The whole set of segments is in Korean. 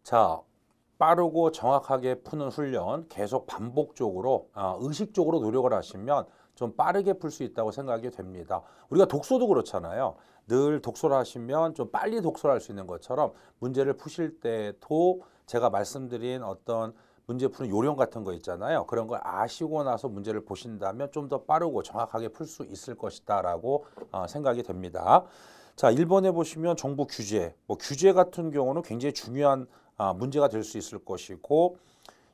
자, 빠르고 정확하게 푸는 훈련 계속 반복적으로 의식적으로 노력을 하시면 좀 빠르게 풀 수 있다고 생각이 됩니다. 우리가 독서도 그렇잖아요. 늘 독서를 하시면 좀 빨리 독서를 할 수 있는 것처럼 문제를 푸실 때도 제가 말씀드린 어떤 문제 푸는 요령 같은 거 있잖아요. 그런 걸 아시고 나서 문제를 보신다면 좀 더 빠르고 정확하게 풀 수 있을 것이다 라고 생각이 됩니다. 자, 1번에 보시면 정부 규제, 규제 같은 경우는 굉장히 중요한 문제가 될 수 있을 것이고,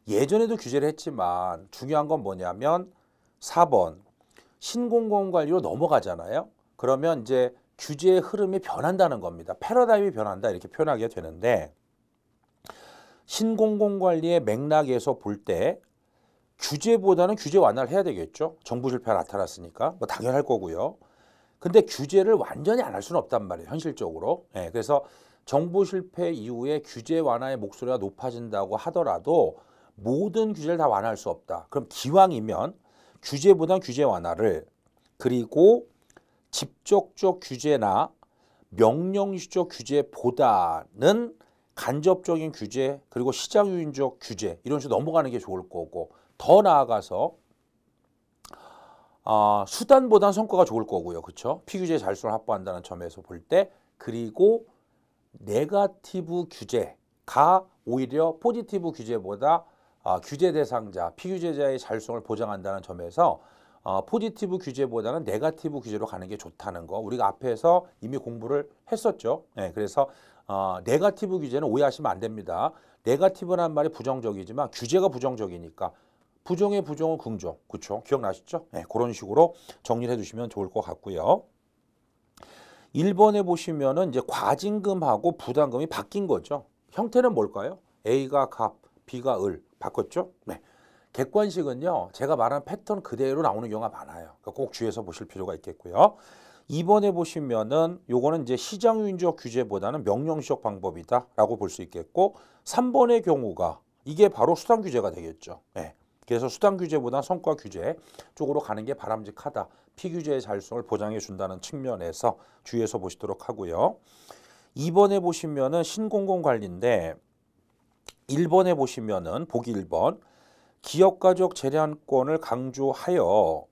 예전에도 규제를 했지만 중요한 건 뭐냐면 4번 신공공관리로 넘어가잖아요. 그러면 이제 규제의 흐름이 변한다는 겁니다. 패러다임이 변한다 이렇게 표현하게 되는데, 신공공관리의 맥락에서 볼 때 규제보다는 규제 완화를 해야 되겠죠. 정부 실패가 나타났으니까 뭐 당연할 거고요. 근데 규제를 완전히 안 할 수는 없단 말이에요, 현실적으로. 그래서 정부 실패 이후에 규제 완화의 목소리가 높아진다고 하더라도 모든 규제를 다 완화할 수 없다. 그럼 기왕이면 규제보단 규제 완화를, 그리고 직접적 규제나 명령식 규제보다는 간접적인 규제, 그리고 시장 유인적 규제 이런 식으로 넘어가는 게 좋을 거고, 더 나아가서 수단보다는 성과가 좋을 거고요. 그렇죠? 피규제 잘수를 확보한다는 점에서 볼 때, 그리고 네거티브 규제가 오히려 포지티브 규제보다 규제 대상자, 피규제자의 자율성을 보장한다는 점에서 포지티브 규제보다는 네거티브 규제로 가는 게 좋다는 거 우리가 앞에서 이미 공부를 했었죠. 그래서 네거티브 규제는 오해하시면 안 됩니다. 네거티브라는 말이 부정적이지만 규제가 부정적이니까 부정의 부정은 긍정, 그렇죠? 기억나시죠? 그런 식으로 정리를 해두시면 좋을 것 같고요. 1번에 보시면은 이제 과징금하고 부담금이 바뀐 거죠. 형태는 뭘까요? A가 갑, B가 을 바꿨죠? 객관식은요, 제가 말한 패턴 그대로 나오는 경우가 많아요. 그러니까 꼭 주의해서 보실 필요가 있겠고요. 2번에 보시면은 요거는 이제 시장유인적 규제보다는 명령식 방법이다라고 볼 수 있겠고, 3번의 경우가 이게 바로 수단 규제가 되겠죠. 그래서 수단 규제보다 성과 규제 쪽으로 가는 게 바람직하다. 피규제의 자율성을 보장해 준다는 측면에서 주의해서 보시도록 하고요. 2번에 보시면은 신공공관리인데, 1번에 보시면은 보기 1번 기업가족 재량권을 강조하여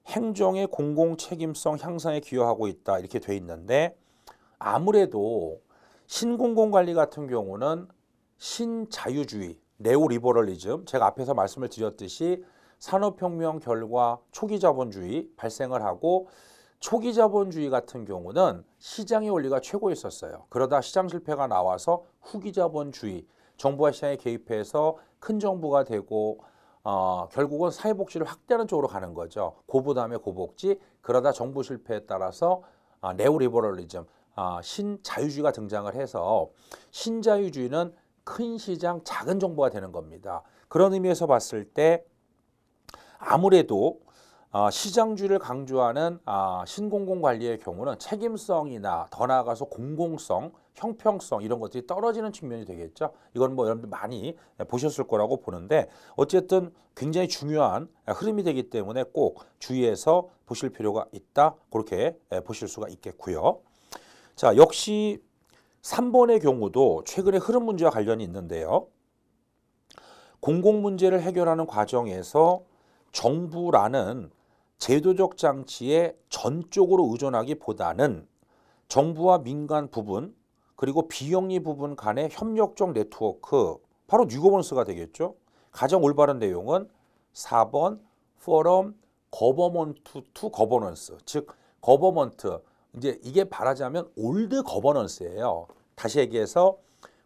행정의 공공책임성 향상에 기여하고 있다 이렇게 돼 있는데, 아무래도 신공공관리 같은 경우는 신자유주의, 네오리버럴리즘, 제가 앞에서 말씀을 드렸듯이 산업혁명 결과 초기자본주의 발생을 하고, 초기자본주의 같은 경우는 시장의 원리가 최고였었어요. 그러다 시장 실패가 나와서 후기자본주의, 정부가 시장에 개입해서 큰 정부가 되고 결국은 사회복지를 확대하는 쪽으로 가는 거죠. 고부 다음에 고복지, 그러다 정부 실패에 따라서 네오리버럴리즘, 신자유주의가 등장을 해서 신자유주의는 큰 시장, 작은 정부가 되는 겁니다. 그런 의미에서 봤을 때 아무래도 시장주의를 강조하는 신공공관리의 경우는 책임성이나 더 나아가서 공공성, 형평성 이런 것들이 떨어지는 측면이 되겠죠. 이건 뭐 여러분들 많이 보셨을 거라고 보는데, 어쨌든 굉장히 중요한 흐름이 되기 때문에 꼭 주의해서 보실 필요가 있다. 그렇게 보실 수가 있겠고요. 자, 역시 3번의 경우도 최근에 흐름 문제와 관련이 있는데요. 공공문제를 해결하는 과정에서 정부라는 제도적 장치에 전적으로 의존하기보다는 정부와 민간 부분, 그리고 비영리 부분 간의 협력적 네트워크, 바로 뉴거버넌스가 되겠죠. 가장 올바른 내용은 4번 포럼 거버먼트 투 거버넌스, 즉 거버먼트, 이제 이게 말하자면 올드 거버넌스예요. 다시 얘기해서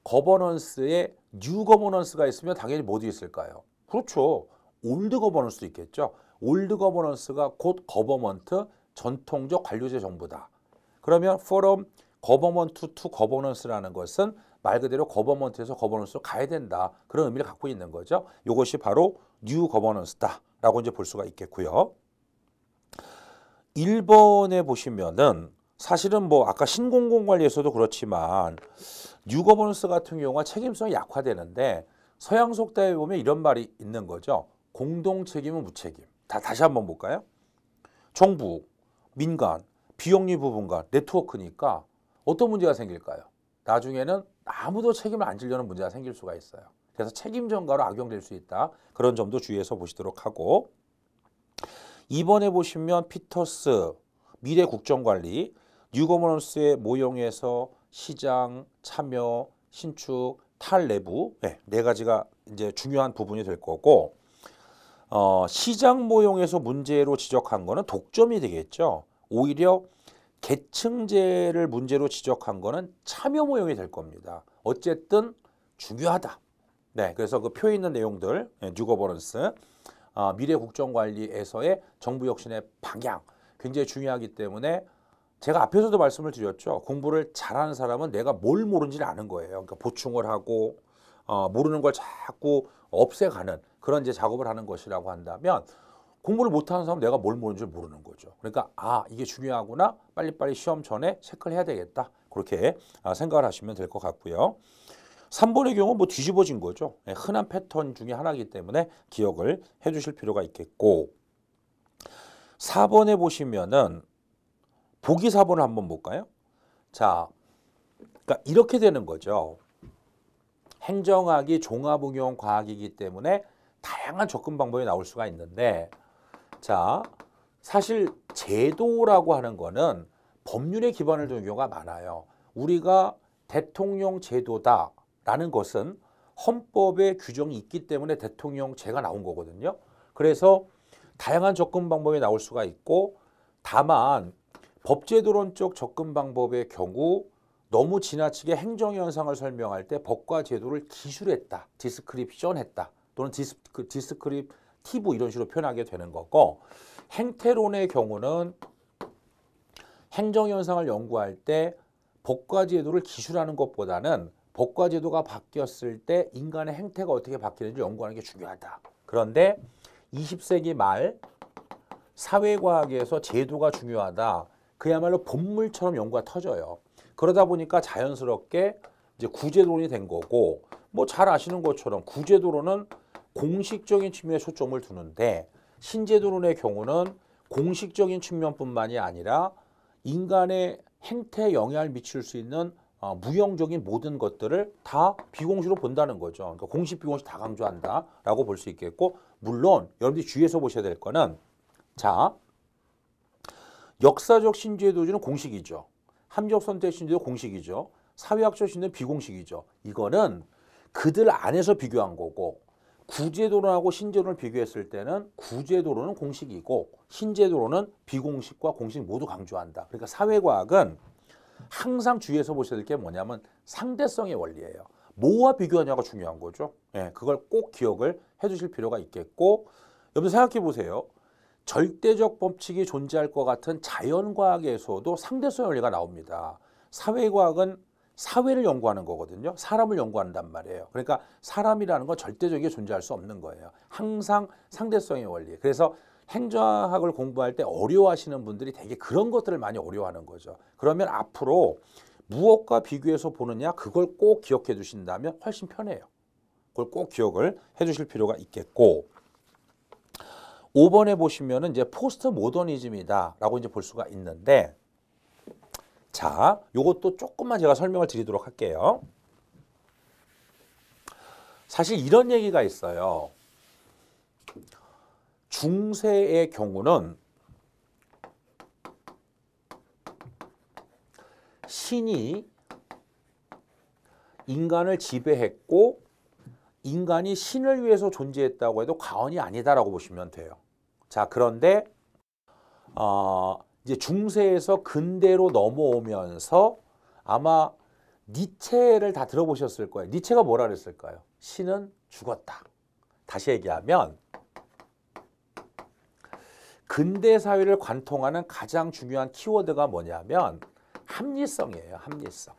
거버넌스에 뉴 거버넌스가 있으면 당연히 뭐도 있을까요? 그렇죠. 올드 거버넌스도 있겠죠. 올드 거버넌스가 곧 거버먼트, 전통적 관료제 정부다. 그러면 포럼 거버먼트 투 거버넌스라는 것은 말 그대로 거버먼트에서 거버넌스로 가야 된다. 그런 의미를 갖고 있는 거죠. 이것이 바로 뉴 거버넌스다라고 이제 볼 수가 있겠고요. 1번에 보시면은 사실은 뭐 아까 신공공관리에서도 그렇지만 뉴 거버넌스 같은 경우가 책임성이 약화되는데, 서양 속담에 보면 이런 말이 있는 거죠. 공동 책임은 무책임. 다시 한번 볼까요? 정부, 민간, 비영리 부분과 네트워크니까 어떤 문제가 생길까요? 나중에는 아무도 책임을 안 지려는 문제가 생길 수가 있어요. 그래서 책임 전가로 악용될 수 있다. 그런 점도 주의해서 보시도록 하고, 2번에 보시면 피터스 미래 국정관리 뉴거버넌스의 모형에서 시장, 참여, 신축, 탈내부 네 가지가 이제 중요한 부분이 될 거고, 시장 모형에서 문제로 지적한 거는 독점이 되겠죠. 오히려 계층제를 문제로 지적한 거는 참여 모형이 될 겁니다. 어쨌든 중요하다. 네, 그래서 그 표에 있는 내용들, 뉴거버넌스, 미래 국정관리에서의 정부 혁신의 방향 굉장히 중요하기 때문에 제가 앞에서도 말씀을 드렸죠. 공부를 잘하는 사람은 내가 뭘 모르는지를 아는 거예요. 그러니까 보충을 하고 모르는 걸 자꾸 없애가는 그런 이제 작업을 하는 것이라고 한다면, 공부를 못하는 사람은 내가 뭘 모르는지 모르는 거죠. 그러니까 이게 중요하구나. 빨리빨리 시험 전에 체크를 해야 되겠다. 그렇게 생각을 하시면 될 것 같고요. 3번의 경우 뭐 뒤집어진 거죠. 흔한 패턴 중에 하나이기 때문에 기억을 해 주실 필요가 있겠고, 4번에 보시면은 보기 4번을 한번 볼까요? 자, 그러니까 이렇게 되는 거죠. 행정학이 종합응용 과학이기 때문에 다양한 접근 방법이 나올 수가 있는데, 자, 사실 제도라고 하는 거는 법률에 기반을 두는 경우가 많아요. 우리가 대통령 제도다라는 것은 헌법에 규정이 있기 때문에 대통령제가 나온 거거든요. 그래서 다양한 접근 방법이 나올 수가 있고, 다만 법제도론적 접근 방법의 경우 너무 지나치게 행정현상을 설명할 때 법과 제도를 기술했다, 디스크립션했다, 또는 디스크립티브 이런 식으로 표현하게 되는 거고, 행태론의 경우는 행정현상을 연구할 때 법과 제도를 기술하는 것보다는 법과 제도가 바뀌었을 때 인간의 행태가 어떻게 바뀌는지 연구하는 게 중요하다. 그런데 20세기 말 사회과학에서 제도가 중요하다. 그야말로 본물처럼 연구가 터져요. 그러다 보니까 자연스럽게 이제 구제도론이 된 거고, 뭐 잘 아시는 것처럼 구제도론은 공식적인 측면에 초점을 두는데, 신제도론의 경우는 공식적인 측면뿐만이 아니라 인간의 행태에 영향을 미칠 수 있는 무형적인 모든 것들을 다 비공식으로 본다는 거죠. 그러니까 공식 비공식 다 강조한다라고 볼 수 있겠고, 물론 여러분들이 주의해서 보셔야 될 거는, 자, 역사적 신제도주는 공식이죠. 합리적 선택 신제도 공식이죠. 사회학적 신제도는 비공식이죠. 이거는 그들 안에서 비교한 거고, 구제도론하고 신제도론을 비교했을 때는 구제도론은 공식이고 신제도론은 비공식과 공식 모두 강조한다. 그러니까 사회과학은 항상 주의해서 보셔야 될 게 뭐냐면 상대성의 원리예요. 뭐와 비교하냐가 중요한 거죠. 그걸 꼭 기억을 해 주실 필요가 있겠고, 여러분 생각해 보세요. 절대적 법칙이 존재할 것 같은 자연과학에서도 상대성 원리가 나옵니다. 사회과학은 사회를 연구하는 거거든요. 사람을 연구한단 말이에요. 그러니까 사람이라는 건 절대적이게 존재할 수 없는 거예요. 항상 상대성의 원리. 그래서 행정학을 공부할 때 어려워하시는 분들이 되게 그런 것들을 많이 어려워하는 거죠. 그러면 앞으로 무엇과 비교해서 보느냐, 그걸 꼭 기억해 두신다면 훨씬 편해요. 그걸 꼭 기억을 해 주실 필요가 있겠고, 5번에 보시면은 이제 포스트 모더니즘이다라고 이제 볼 수가 있는데, 자, 요것도 조금만 제가 설명을 드리도록 할게요. 사실 이런 얘기가 있어요. 중세의 경우는 신이 인간을 지배했고 인간이 신을 위해서 존재했다고 해도 과언이 아니다라고 보시면 돼요. 자, 그런데 이제 중세에서 근대로 넘어오면서 아마 니체를 다 들어보셨을 거예요. 니체가 뭐라 그랬을까요? 신은 죽었다. 다시 얘기하면 근대 사회를 관통하는 가장 중요한 키워드가 뭐냐면 합리성이에요. 합리성.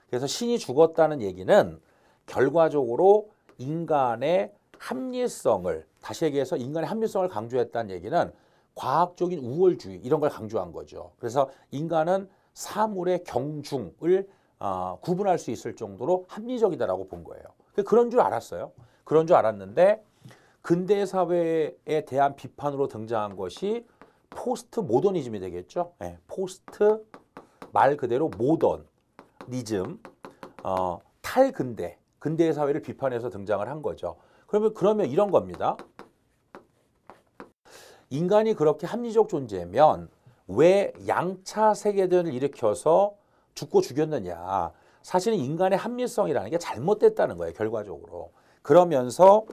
그래서 신이 죽었다는 얘기는 결과적으로 인간의 합리성을, 다시 얘기해서 인간의 합리성을 강조했다는 얘기는 과학적인 우월주의 이런 걸 강조한 거죠. 그래서 인간은 사물의 경중을 구분할 수 있을 정도로 합리적이다라고 본 거예요. 그런 줄 알았어요. 그런 줄 알았는데 근대 사회에 대한 비판으로 등장한 것이 포스트 모더니즘이 되겠죠. 네, 포스트 말 그대로 모더니즘, 탈근대, 근대의 사회를 비판해서 등장을 한 거죠. 그러면 이런 겁니다. 인간이 그렇게 합리적 존재면 왜 양차 세계대전을 일으켜서 죽고 죽였느냐. 사실은 인간의 합리성이라는 게 잘못됐다는 거예요. 결과적으로. 그러면서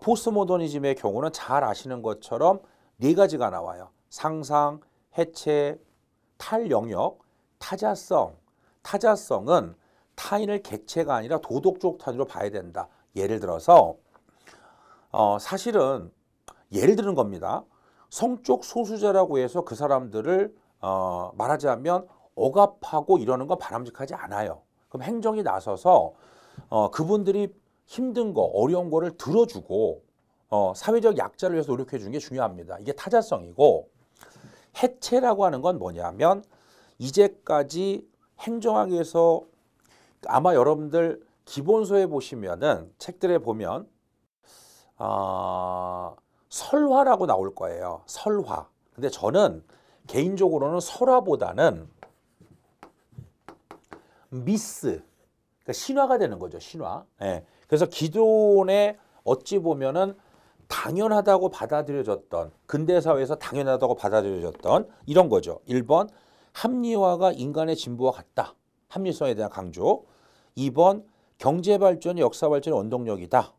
포스트모더니즘의 경우는 잘 아시는 것처럼 네 가지가 나와요. 상상, 해체, 탈영역, 타자성. 타자성은 타인을 객체가 아니라 도덕적 탄으로 봐야 된다. 예를 들어서 사실은 예를 드는 겁니다. 성적 소수자라고 해서 그 사람들을 말하자면 억압하고 이러는 건 바람직하지 않아요. 그럼 행정이 나서서 그분들이 힘든 거, 어려운 거를 들어주고 사회적 약자를 위해서 노력해 주는 게 중요합니다. 이게 타자성이고, 해체라고 하는 건 뭐냐면 이제까지 행정학에서 아마 여러분들 기본서에 보시면은 책들에 보면 설화라고 나올 거예요. 설화. 근데 저는 개인적으로는 설화보다는 미스, 그러니까 신화가 되는 거죠. 신화. 예. 그래서 기존에 어찌 보면은 당연하다고 받아들여졌던, 근대사회에서 당연하다고 받아들여졌던 이런 거죠. 1번 합리화가 인간의 진보와 같다. 합리성에 대한 강조. 2번 경제발전이 역사발전의 원동력이다.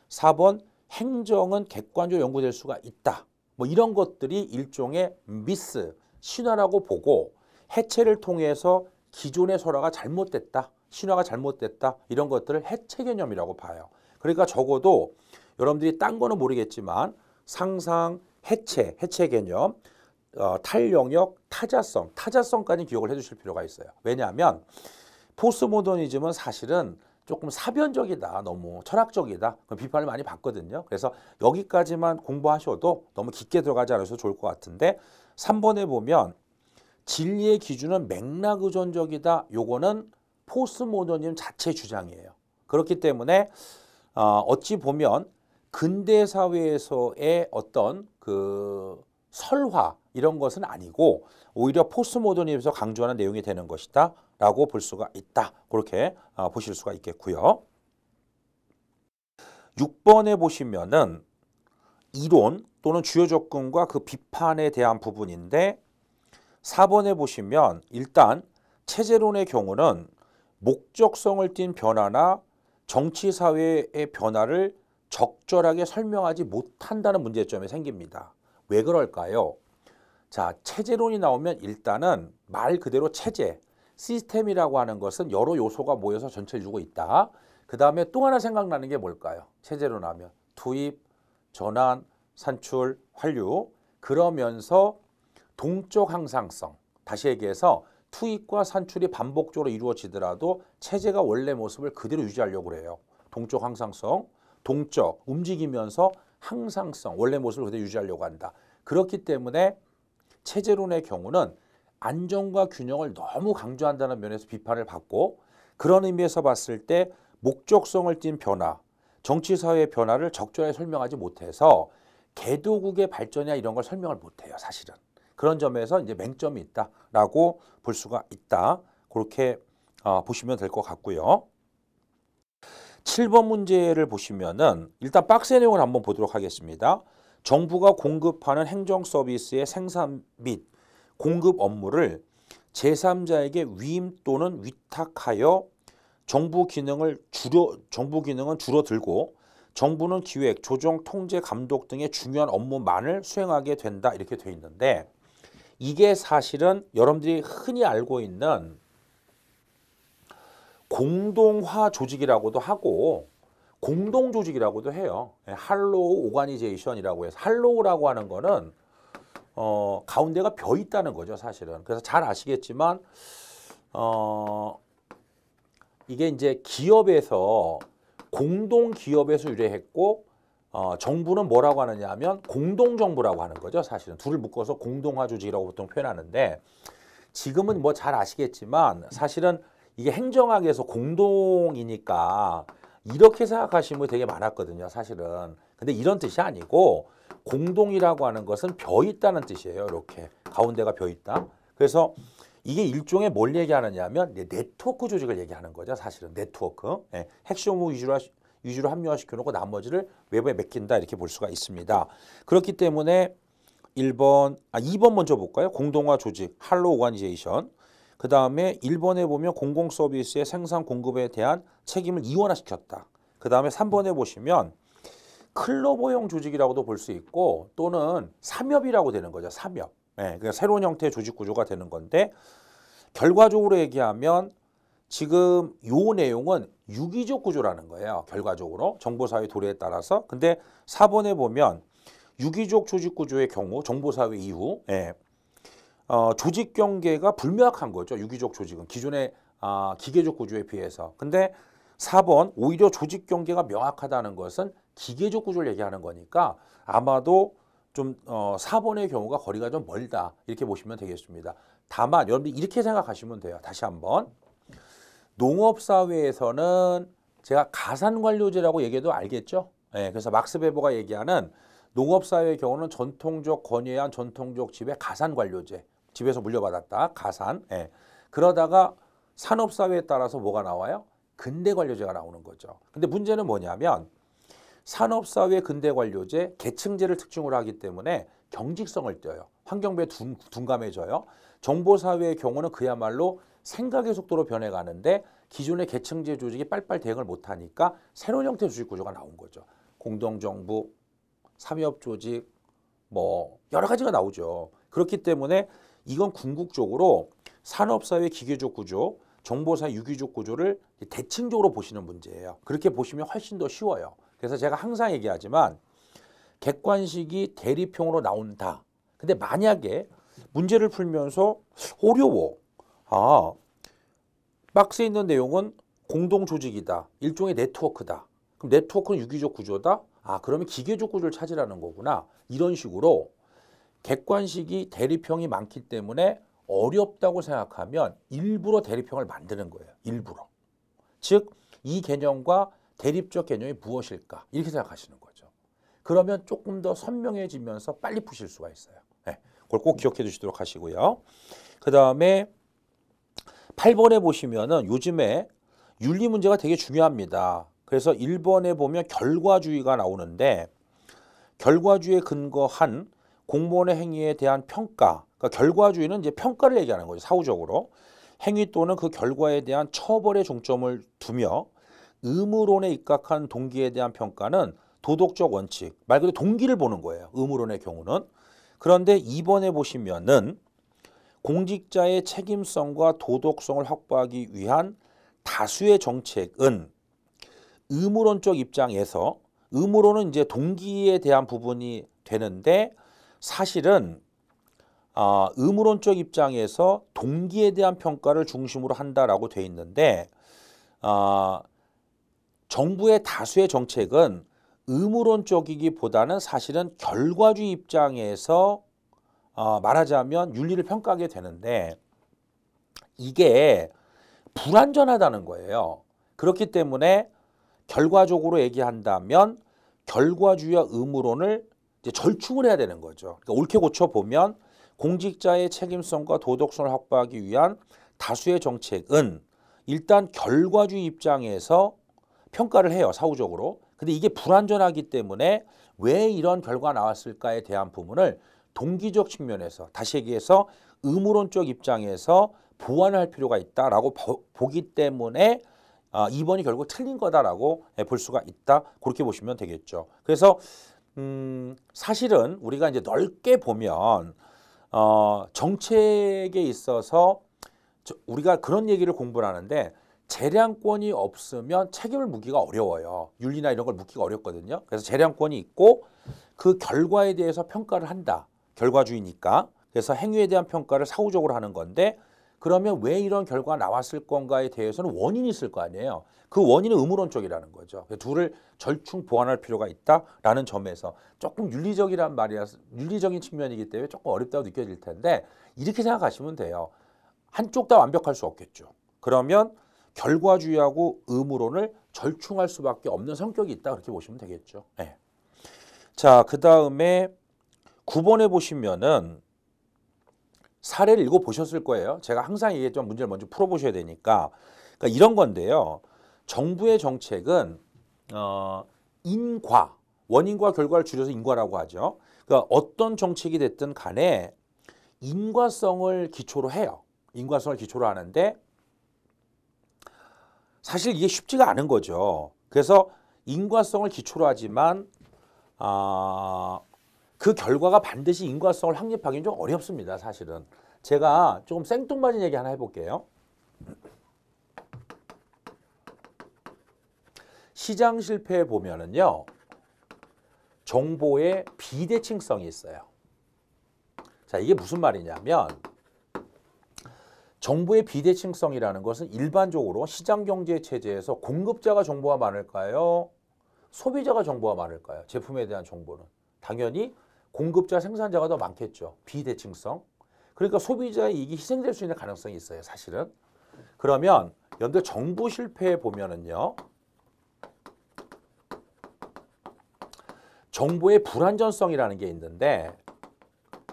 4번 행정은 객관적으로 연구될 수가 있다. 뭐 이런 것들이 일종의 미스, 신화라고 보고, 해체를 통해서 기존의 설화가 잘못됐다, 신화가 잘못됐다, 이런 것들을 해체 개념이라고 봐요. 그러니까 적어도 여러분들이 딴 거는 모르겠지만 상상, 해체 개념, 탈영역, 타자성까지 기억을 해주실 필요가 있어요. 왜냐하면 포스트모더니즘은 사실은 조금 사변적이다, 너무 철학적이다, 비판을 많이 받거든요. 그래서 여기까지만 공부하셔도 너무 깊게 들어가지 않으셔도 좋을 것 같은데, 3번에 보면 진리의 기준은 맥락 의존적이다. 요거는 포스트모더니즘 자체 주장이에요. 그렇기 때문에 어찌 보면 근대 사회에서의 어떤 그 설화 이런 것은 아니고 오히려 포스트모더니즘에서 강조하는 내용이 되는 것이다 라고 볼 수가 있다. 그렇게 보실 수가 있겠고요. 6번에 보시면은 이론 또는 주요 접근과 그 비판에 대한 부분인데, 4번에 보시면 일단 체제론의 경우는 목적성을 띈 변화나 정치 사회의 변화를 적절하게 설명하지 못한다는 문제점이 생깁니다. 왜 그럴까요? 자, 체제론이 나오면 일단은 말 그대로 체제, 시스템이라고 하는 것은 여러 요소가 모여서 전체를 이루고 있다. 그 다음에 또 하나 생각나는 게 뭘까요? 체제론 하면 투입, 전환, 산출, 환류. 그러면서 동적 항상성. 다시 얘기해서 투입과 산출이 반복적으로 이루어지더라도 체제가 원래 모습을 그대로 유지하려고 해요. 동적 항상성, 동적, 움직이면서 항상성, 원래 모습을 그대로 유지하려고 한다. 그렇기 때문에 체제론의 경우는 안정과 균형을 너무 강조한다는 면에서 비판을 받고, 그런 의미에서 봤을 때 목적성을 띈 변화, 정치사회의 변화를 적절하게 설명하지 못해서 개도국의 발전이나 이런 걸 설명을 못해요. 사실은. 그런 점에서 이제 맹점이 있다라고 볼 수가 있다. 그렇게 보시면 될 것 같고요. 7번 문제를 보시면은 일단 박스의 내용을 한번 보도록 하겠습니다. 정부가 공급하는 행정 서비스의 생산 및 공급 업무를 제3자에게 위임 또는 위탁하여 정부 기능은 줄어들고 정부는 기획, 조정, 통제, 감독 등의 중요한 업무만을 수행하게 된다. 이렇게 돼 있는데, 이게 사실은 여러분들이 흔히 알고 있는 공동화 조직이라고도 하고 공동조직이라고도 해요. 할로우 오가니제이션이라고 해서, 할로우라고 하는 거는 가운데가 벼 있다는 거죠, 사실은. 그래서 잘 아시겠지만 이게 이제 기업에서, 공동기업에서 유래했고 정부는 뭐라고 하느냐 하면 공동정부라고 하는 거죠. 사실은 둘을 묶어서 공동화 조직이라고 보통 표현하는데, 지금은 뭐 잘 아시겠지만 사실은 이게 행정학에서 공동이니까 이렇게 생각하시는 분이 되게 많았거든요, 사실은. 근데 이런 뜻이 아니고 공동이라고 하는 것은 벼 있다는 뜻이에요. 이렇게 가운데가 벼 있다. 그래서 이게 일종의 뭘 얘기하느냐 하면 네트워크 조직을 얘기하는 거죠. 사실은 네트워크. 예, 핵심을 위주로 합리화시켜놓고 나머지를 외부에 맡긴다 이렇게 볼 수가 있습니다. 그렇기 때문에 2번 먼저 볼까요? 공동화 조직, 할로 오가니제이션. 그 다음에 1번에 보면 공공 서비스의 생산 공급에 대한 책임을 이원화시켰다. 그 다음에 3번에 보시면 클러버형 조직이라고도 볼 수 있고 또는 삼협이라고 되는 거죠. 삼협. 네, 그러니까 새로운 형태의 조직 구조가 되는 건데 결과적으로 얘기하면 지금 요 내용은 유기적 구조라는 거예요. 결과적으로 정보사회 도래에 따라서. 근데 4번에 보면 유기적 조직 구조의 경우 정보사회 이후 조직 경계가 불명확한 거죠. 유기적 조직은 기존의 기계적 구조에 비해서. 근데 4번 오히려 조직 경계가 명확하다는 것은 기계적 구조를 얘기하는 거니까 아마도 좀 4번의 경우가 거리가 좀 멀다 이렇게 보시면 되겠습니다. 다만 여러분들 이렇게 생각하시면 돼요. 다시 한번 농업사회에서는 제가 가산관료제라고 얘기해도 알겠죠? 네, 그래서 막스 베버가 얘기하는 농업사회의 경우는 전통적 권위에 의한 전통적 지배 가산관료제 집에서 물려받았다 가산. 네. 그러다가 산업사회에 따라서 뭐가 나와요? 근대관료제가 나오는 거죠. 근데 문제는 뭐냐면 산업사회 근대관료제 계층제를 특징으로 하기 때문에 경직성을 띄어요. 환경부에 둔감해져요. 정보사회의 경우는 그야말로 생각의 속도로 변해가는데 기존의 계층제 조직이 빨리빨리 대응을 못하니까 새로운 형태의 조직 구조가 나온 거죠. 공동정부, 삼협조직, 뭐 여러 가지가 나오죠. 그렇기 때문에 이건 궁극적으로 산업사회 기계적 구조, 정보사회 유기적 구조를 대칭적으로 보시는 문제예요. 그렇게 보시면 훨씬 더 쉬워요. 그래서 제가 항상 얘기하지만 객관식이 대립형으로 나온다. 근데 만약에 문제를 풀면서 어려워. 박스에 있는 내용은 공동조직이다. 일종의 네트워크다. 그럼 네트워크는 유기적 구조다? 그러면 기계적 구조를 찾으라는 거구나. 이런 식으로 객관식이 대립형이 많기 때문에 어렵다고 생각하면 일부러 대립형을 만드는 거예요. 일부러. 즉, 이 개념과 대립적 개념이 무엇일까? 이렇게 생각하시는 거죠. 그러면 조금 더 선명해지면서 빨리 푸실 수가 있어요. 네, 그걸 꼭 기억해 두시도록 하시고요. 그 다음에 8번에 보시면은 요즘에 윤리 문제가 되게 중요합니다. 그래서 1번에 보면 결과주의가 나오는데 결과주의에 근거한 공무원의 행위에 대한 평가. 그러니까 결과주의는 이제 평가를 얘기하는 거죠. 사후적으로. 행위 또는 그 결과에 대한 처벌에 중점을 두며 의무론에 입각한 동기에 대한 평가는 도덕적 원칙. 말 그대로 동기를 보는 거예요. 의무론의 경우는. 그런데 2번에 보시면은 공직자의 책임성과 도덕성을 확보하기 위한 다수의 정책은 의무론적 입장에서 의무론은 이제 동기에 대한 부분이 되는데 사실은 의무론적 입장에서 동기에 대한 평가를 중심으로 한다라고 돼 있는데 정부의 다수의 정책은 의무론적이기보다는 사실은 결과주의 입장에서 말하자면 윤리를 평가하게 되는데 이게 불완전하다는 거예요. 그렇기 때문에 결과적으로 얘기한다면 결과주의와 의무론을 이제 절충을 해야 되는 거죠. 그러니까 옳게 고쳐보면 공직자의 책임성과 도덕성을 확보하기 위한 다수의 정책은 일단 결과주의 입장에서 평가를 해요. 사후적으로. 근데 이게 불완전하기 때문에 왜 이런 결과가 나왔을까에 대한 부분을 동기적 측면에서 다시 얘기해서 의무론적 입장에서 보완할 필요가 있다라고 보기 때문에 2번이 결국 틀린 거다라고 볼 수가 있다. 그렇게 보시면 되겠죠. 그래서 사실은 우리가 이제 넓게 보면 정책에 있어서 우리가 그런 얘기를 공부를 하는데 재량권이 없으면 책임을 묻기가 어려워요. 윤리나 이런 걸 묻기가 어렵거든요. 그래서 재량권이 있고 그 결과에 대해서 평가를 한다. 결과주의니까. 그래서 행위에 대한 평가를 사후적으로 하는 건데 그러면 왜 이런 결과가 나왔을 건가에 대해서는 원인이 있을 거 아니에요. 그 원인은 의무론적이라는 거죠. 둘을 절충 보완할 필요가 있다라는 점에서 조금 윤리적이란 말이라서 윤리적인 측면이기 때문에 조금 어렵다고 느껴질 텐데 이렇게 생각하시면 돼요. 한쪽 다 완벽할 수 없겠죠. 그러면 결과주의하고 의무론을 절충할 수밖에 없는 성격이 있다 그렇게 보시면 되겠죠. 네. 자, 그 다음에 9번에 보시면은 사례를 읽어보셨을 거예요. 제가 항상 얘기했지만 문제를 먼저 풀어보셔야 되니까. 그러니까 이런 건데요. 정부의 정책은 인과, 원인과 결과를 줄여서 인과라고 하죠. 그러니까 어떤 정책이 됐든 간에 인과성을 기초로 해요. 인과성을 기초로 하는데 사실 이게 쉽지가 않은 거죠. 그래서 인과성을 기초로 하지만 그 결과가 반드시 인과성을 확립하기는 좀 어렵습니다. 사실은. 제가 조금 생뚱맞은 얘기 하나 해볼게요. 시장 실패에 보면은요. 정보의 비대칭성이 있어요. 자, 이게 무슨 말이냐면 정보의 비대칭성이라는 것은 일반적으로 시장 경제 체제에서 공급자가 정보가 많을까요? 소비자가 정보가 많을까요? 제품에 대한 정보는. 당연히 공급자 생산자가 더 많겠죠. 비대칭성. 그러니까 소비자의 이익이 희생될 수 있는 가능성이 있어요. 사실은. 그러면 여러분들 정부 실패에 보면은요. 정보의 불완전성이라는 게 있는데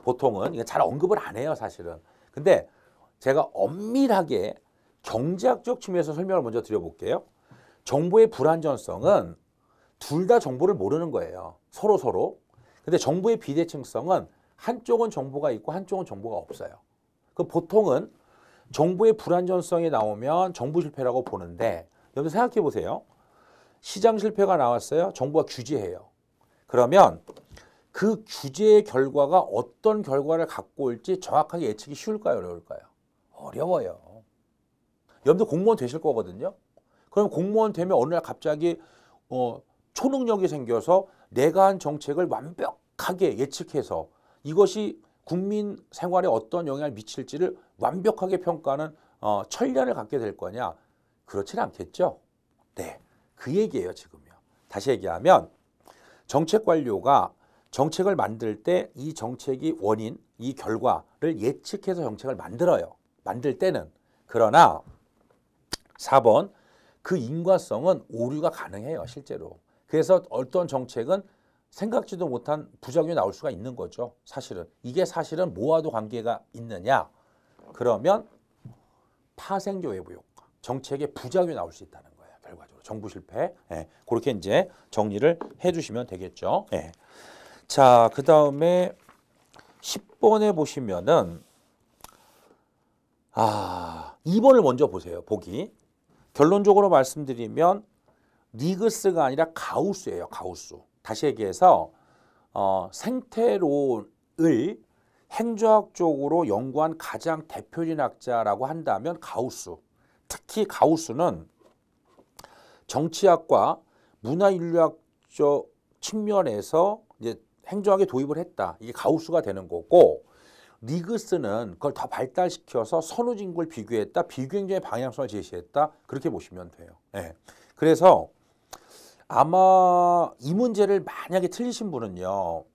보통은 이거 잘 언급을 안 해요. 사실은. 근데 제가 엄밀하게 경제학적 측면에서 설명을 먼저 드려볼게요. 정보의 불완전성은 둘 다 정보를 모르는 거예요. 서로. 근데 정보의 비대칭성은 한쪽은 정보가 있고 한쪽은 정보가 없어요. 그 보통은 정보의 불완전성이 나오면 정부 실패라고 보는데 여러분 생각해 보세요. 시장 실패가 나왔어요. 정부가 규제해요. 그러면 그 규제의 결과가 어떤 결과를 갖고 올지 정확하게 예측이 쉬울까요? 어려울까요? 어려워요. 여러분들 공무원 되실 거거든요. 그럼 공무원 되면 어느 날 갑자기 초능력이 생겨서 내가 한 정책을 완벽하게 예측해서 이것이 국민 생활에 어떤 영향을 미칠지를 완벽하게 평가하는 천련을 갖게 될 거냐? 그렇진 않겠죠. 네, 그 얘기예요 지금요. 다시 얘기하면 정책 관료가 정책을 만들 때 이 정책이 원인, 이 결과를 예측해서 정책을 만들어요. 만들 때는. 그러나 4번 그 인과성은 오류가 가능해요. 실제로. 그래서 어떤 정책은 생각지도 못한 부작용이 나올 수가 있는 거죠. 사실은. 이게 사실은 뭐와도 관계가 있느냐? 그러면 파생적 외부 효과. 정책에 부작용이 나올 수 있다는 거예요. 결과적으로. 정부 실패. 예, 그렇게 이제 정리를 해 주시면 되겠죠. 예. 자, 그 다음에 10번에 보시면은 2번을 먼저 보세요. 보기. 결론적으로 말씀드리면 리그스가 아니라 가우스예요. 가우스. 다시 얘기해서 생태론을 행정학적으로 연구한 가장 대표적인 학자라고 한다면 가우스. 특히 가우스는 정치학과 문화인류학적 측면에서 이제 행정학에 도입을 했다. 이게 가우스가 되는 거고 리그스는 그걸 더 발달시켜서 선후진국을 비교했다. 비교행정의 방향성을 제시했다. 그렇게 보시면 돼요. 네. 그래서 아마 이 문제를 만약에 틀리신 분은요.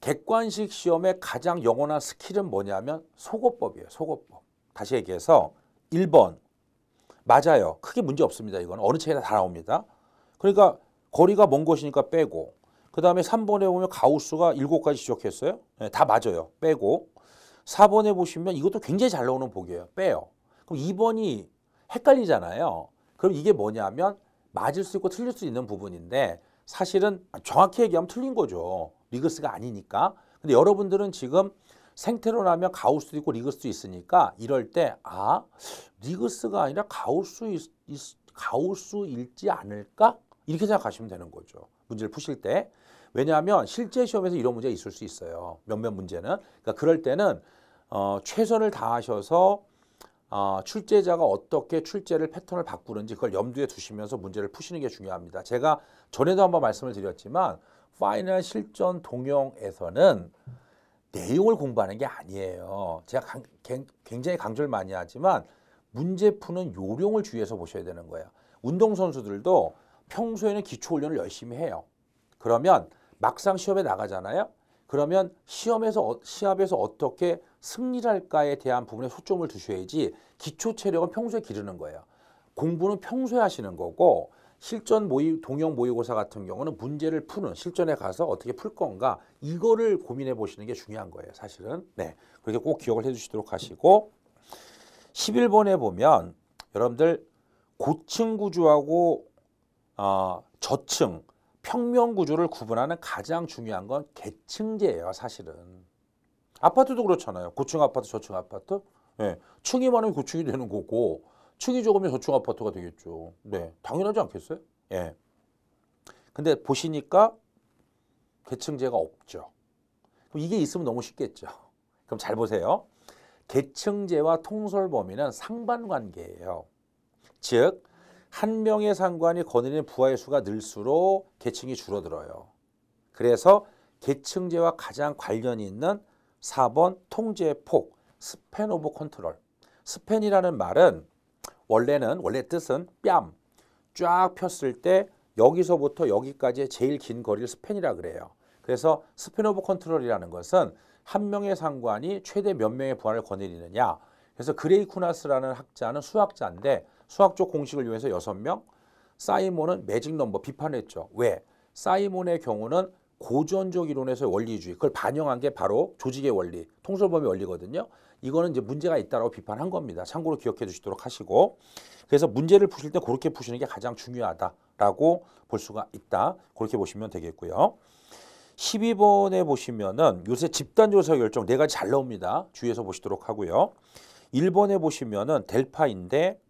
객관식 시험의 가장 영원한 스킬은 뭐냐면 속어법이에요. 속어법. 다시 얘기해서 1번 맞아요. 크게 문제 없습니다. 이건 어느 책에나 다 나옵니다. 그러니까 거리가 먼 것이니까 빼고 그 다음에 3번에 보면 가우스가 7가지 지적했어요. 네, 다 맞아요. 빼고 4번에 보시면 이것도 굉장히 잘 나오는 보기예요. 빼요. 그럼 2번이 헷갈리잖아요. 그럼 이게 뭐냐면 맞을 수 있고 틀릴 수 있는 부분인데 사실은 정확히 얘기하면 틀린 거죠. 리그스가 아니니까. 근데 여러분들은 지금 생태론 하면 가우스도 있고 리그스도 있으니까 이럴 때 리그스가 아니라 가우스일지 않을까? 이렇게 생각하시면 되는 거죠. 문제를 푸실 때. 왜냐하면 실제 시험에서 이런 문제가 있을 수 있어요. 몇몇 문제는. 그러니까 그럴 때는 최선을 다하셔서 출제자가 어떻게 출제를 패턴을 바꾸는지 그걸 염두에 두시면서 문제를 푸시는 게 중요합니다. 제가 전에도 한번 말씀을 드렸지만 파이널 실전 동영에서는 내용을 공부하는 게 아니에요. 제가 굉장히 강조를 많이 하지만 문제 푸는 요령을 주의해서 보셔야 되는 거예요. 운동선수들도 평소에는 기초훈련을 열심히 해요. 그러면 막상 시험에 나가잖아요. 그러면 시합에서 어떻게 승리를 할까에 대한 부분에 초점을 두셔야지 기초 체력은 평소에 기르는 거예요. 공부는 평소에 하시는 거고 실전 동형 모의고사 같은 경우는 문제를 푸는 실전에 가서 어떻게 풀 건가 이거를 고민해 보시는 게 중요한 거예요. 사실은. 네. 그렇게 꼭 기억을 해 주시도록 하시고 11번에 보면 여러분들 고층 구조하고 저층 평면 구조를 구분하는 가장 중요한 건 계층제예요. 사실은. 아파트도 그렇잖아요. 고층 아파트, 저층 아파트. 네. 층이 많으면 고층이 되는 거고 층이 적으면 저층 아파트가 되겠죠. 네, 당연하지 않겠어요? 예. 근데 보시니까 계층제가 없죠. 그럼 이게 있으면 너무 쉽겠죠. 그럼 잘 보세요. 계층제와 통솔 범위는 상반관계예요. 즉, 한 명의 상관이 거느리는 부하의 수가 늘수록 계층이 줄어들어요. 그래서 계층제와 가장 관련이 있는 4번 통제의 폭, 스팬 오브 컨트롤. 스팬이라는 말은 원래 뜻은 뺨 쫙 폈을 때 여기서부터 여기까지의 제일 긴 거리를 스팬이라 그래요. 그래서 스팬 오브 컨트롤이라는 것은 한 명의 상관이 최대 몇 명의 부하를 거느리느냐. 그래서 그레이쿠나스라는 학자는 수학자인데 수학적 공식을 이용해서 6명, 사이몬은 매직 넘버 비판했죠. 왜? 사이몬의 경우는 고전적 이론에서의 원리주의, 그걸 반영한 게 바로 조직의 원리, 통솔범위 원리거든요. 이거는 이제 문제가 있다라고 비판한 겁니다. 참고로 기억해 주시도록 하시고. 그래서 문제를 푸실 때 그렇게 푸시는 게 가장 중요하다라고 볼 수가 있다. 그렇게 보시면 되겠고요. 12번에 보시면은 요새 집단조사 결정 4가지 잘 나옵니다. 주의해서 보시도록 하고요. 1번에 보시면은 델파인데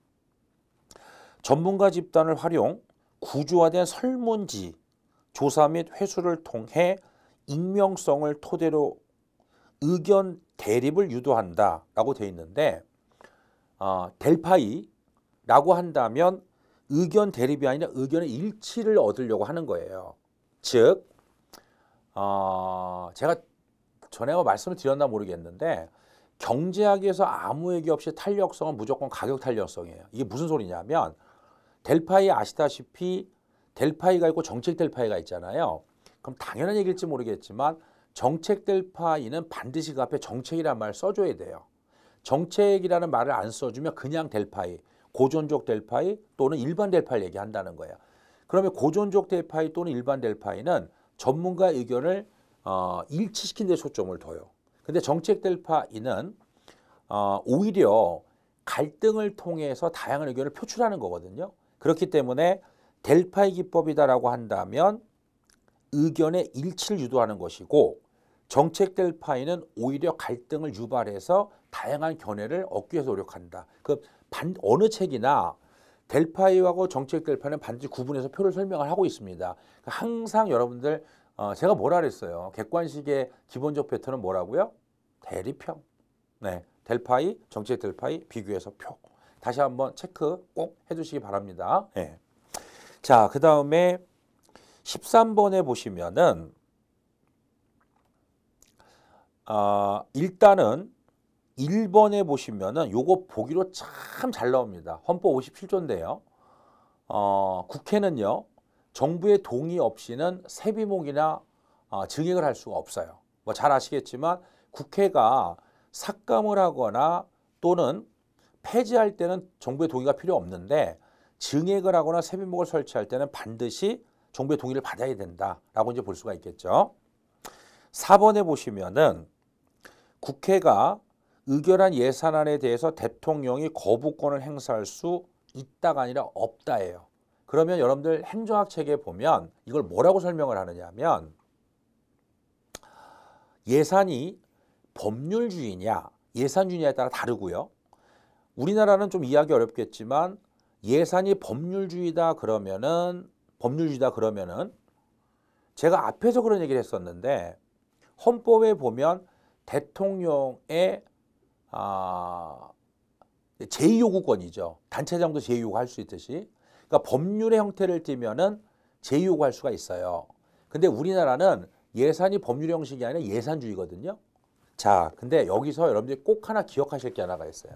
전문가 집단을 활용 구조화된 설문지 조사 및 회수를 통해 익명성을 토대로 의견 대립을 유도한다라고 되어 있는데 델파이라고 한다면 의견 대립이 아니라 의견의 일치를 얻으려고 하는 거예요. 즉 제가 전에 말씀을 드렸나 모르겠는데 경제학에서 아무 얘기 없이 탄력성은 무조건 가격 탄력성이에요. 이게 무슨 소리냐면 델파이 아시다시피 델파이가 있고 정책 델파이가 있잖아요. 그럼 당연한 얘기일지 모르겠지만 정책 델파이는 반드시 그 앞에 정책이라는 말을 써줘야 돼요. 정책이라는 말을 안 써주면 그냥 델파이, 고전적 델파이 또는 일반 델파이 얘기한다는 거예요. 그러면 고전적 델파이 또는 일반 델파이는 전문가 의견을 일치시킨 데 초점을 둬요. 근데 정책 델파이는 오히려 갈등을 통해서 다양한 의견을 표출하는 거거든요. 그렇기 때문에 델파이 기법이다라고 한다면 의견의 일치를 유도하는 것이고 정책 델파이는 오히려 갈등을 유발해서 다양한 견해를 얻기 위해서 노력한다. 어느 책이나 델파이하고 정책 델파이는 반드시 구분해서 표를 설명을 하고 있습니다. 항상 여러분들 제가 뭐라 그랬어요. 객관식의 기본적 패턴은 뭐라고요? 대립형. 네, 델파이, 정책 델파이 비교해서 표. 다시 한번 체크 꼭 해주시기 바랍니다. 네. 자, 그 다음에 13번에 보시면은 일단은 1번에 보시면은 요거 보기로 참 잘 나옵니다. 헌법 57조인데요. 국회는요 정부의 동의 없이는 세비목이나 증액을 할 수가 없어요. 뭐 잘 아시겠지만 국회가 삭감을 하거나 또는 폐지할 때는 정부의 동의가 필요 없는데 증액을 하거나 세비목을 설치할 때는 반드시 정부의 동의를 받아야 된다라고 이제 볼 수가 있겠죠. 4번에 보시면은 국회가 의결한 예산안에 대해서 대통령이 거부권을 행사할 수 있다가 아니라 없다예요. 그러면 여러분들 행정학 책에 보면 이걸 뭐라고 설명을 하느냐면 예산이 법률주의냐 예산주의냐에 따라 다르고요. 우리나라는 좀 이해하기 어렵겠지만 예산이 법률주의다 그러면은 제가 앞에서 그런 얘기를 했었는데 헌법에 보면 대통령의 제2요구권이죠. 단체장도 제2요구할 수 있듯이. 그러니까 법률의 형태를 띠면은 제2요구할 수가 있어요. 근데 우리나라는 예산이 법률 형식이 아니라 예산주의거든요. 자, 근데 여기서 여러분들이 꼭 하나 기억하실 게 하나가 있어요.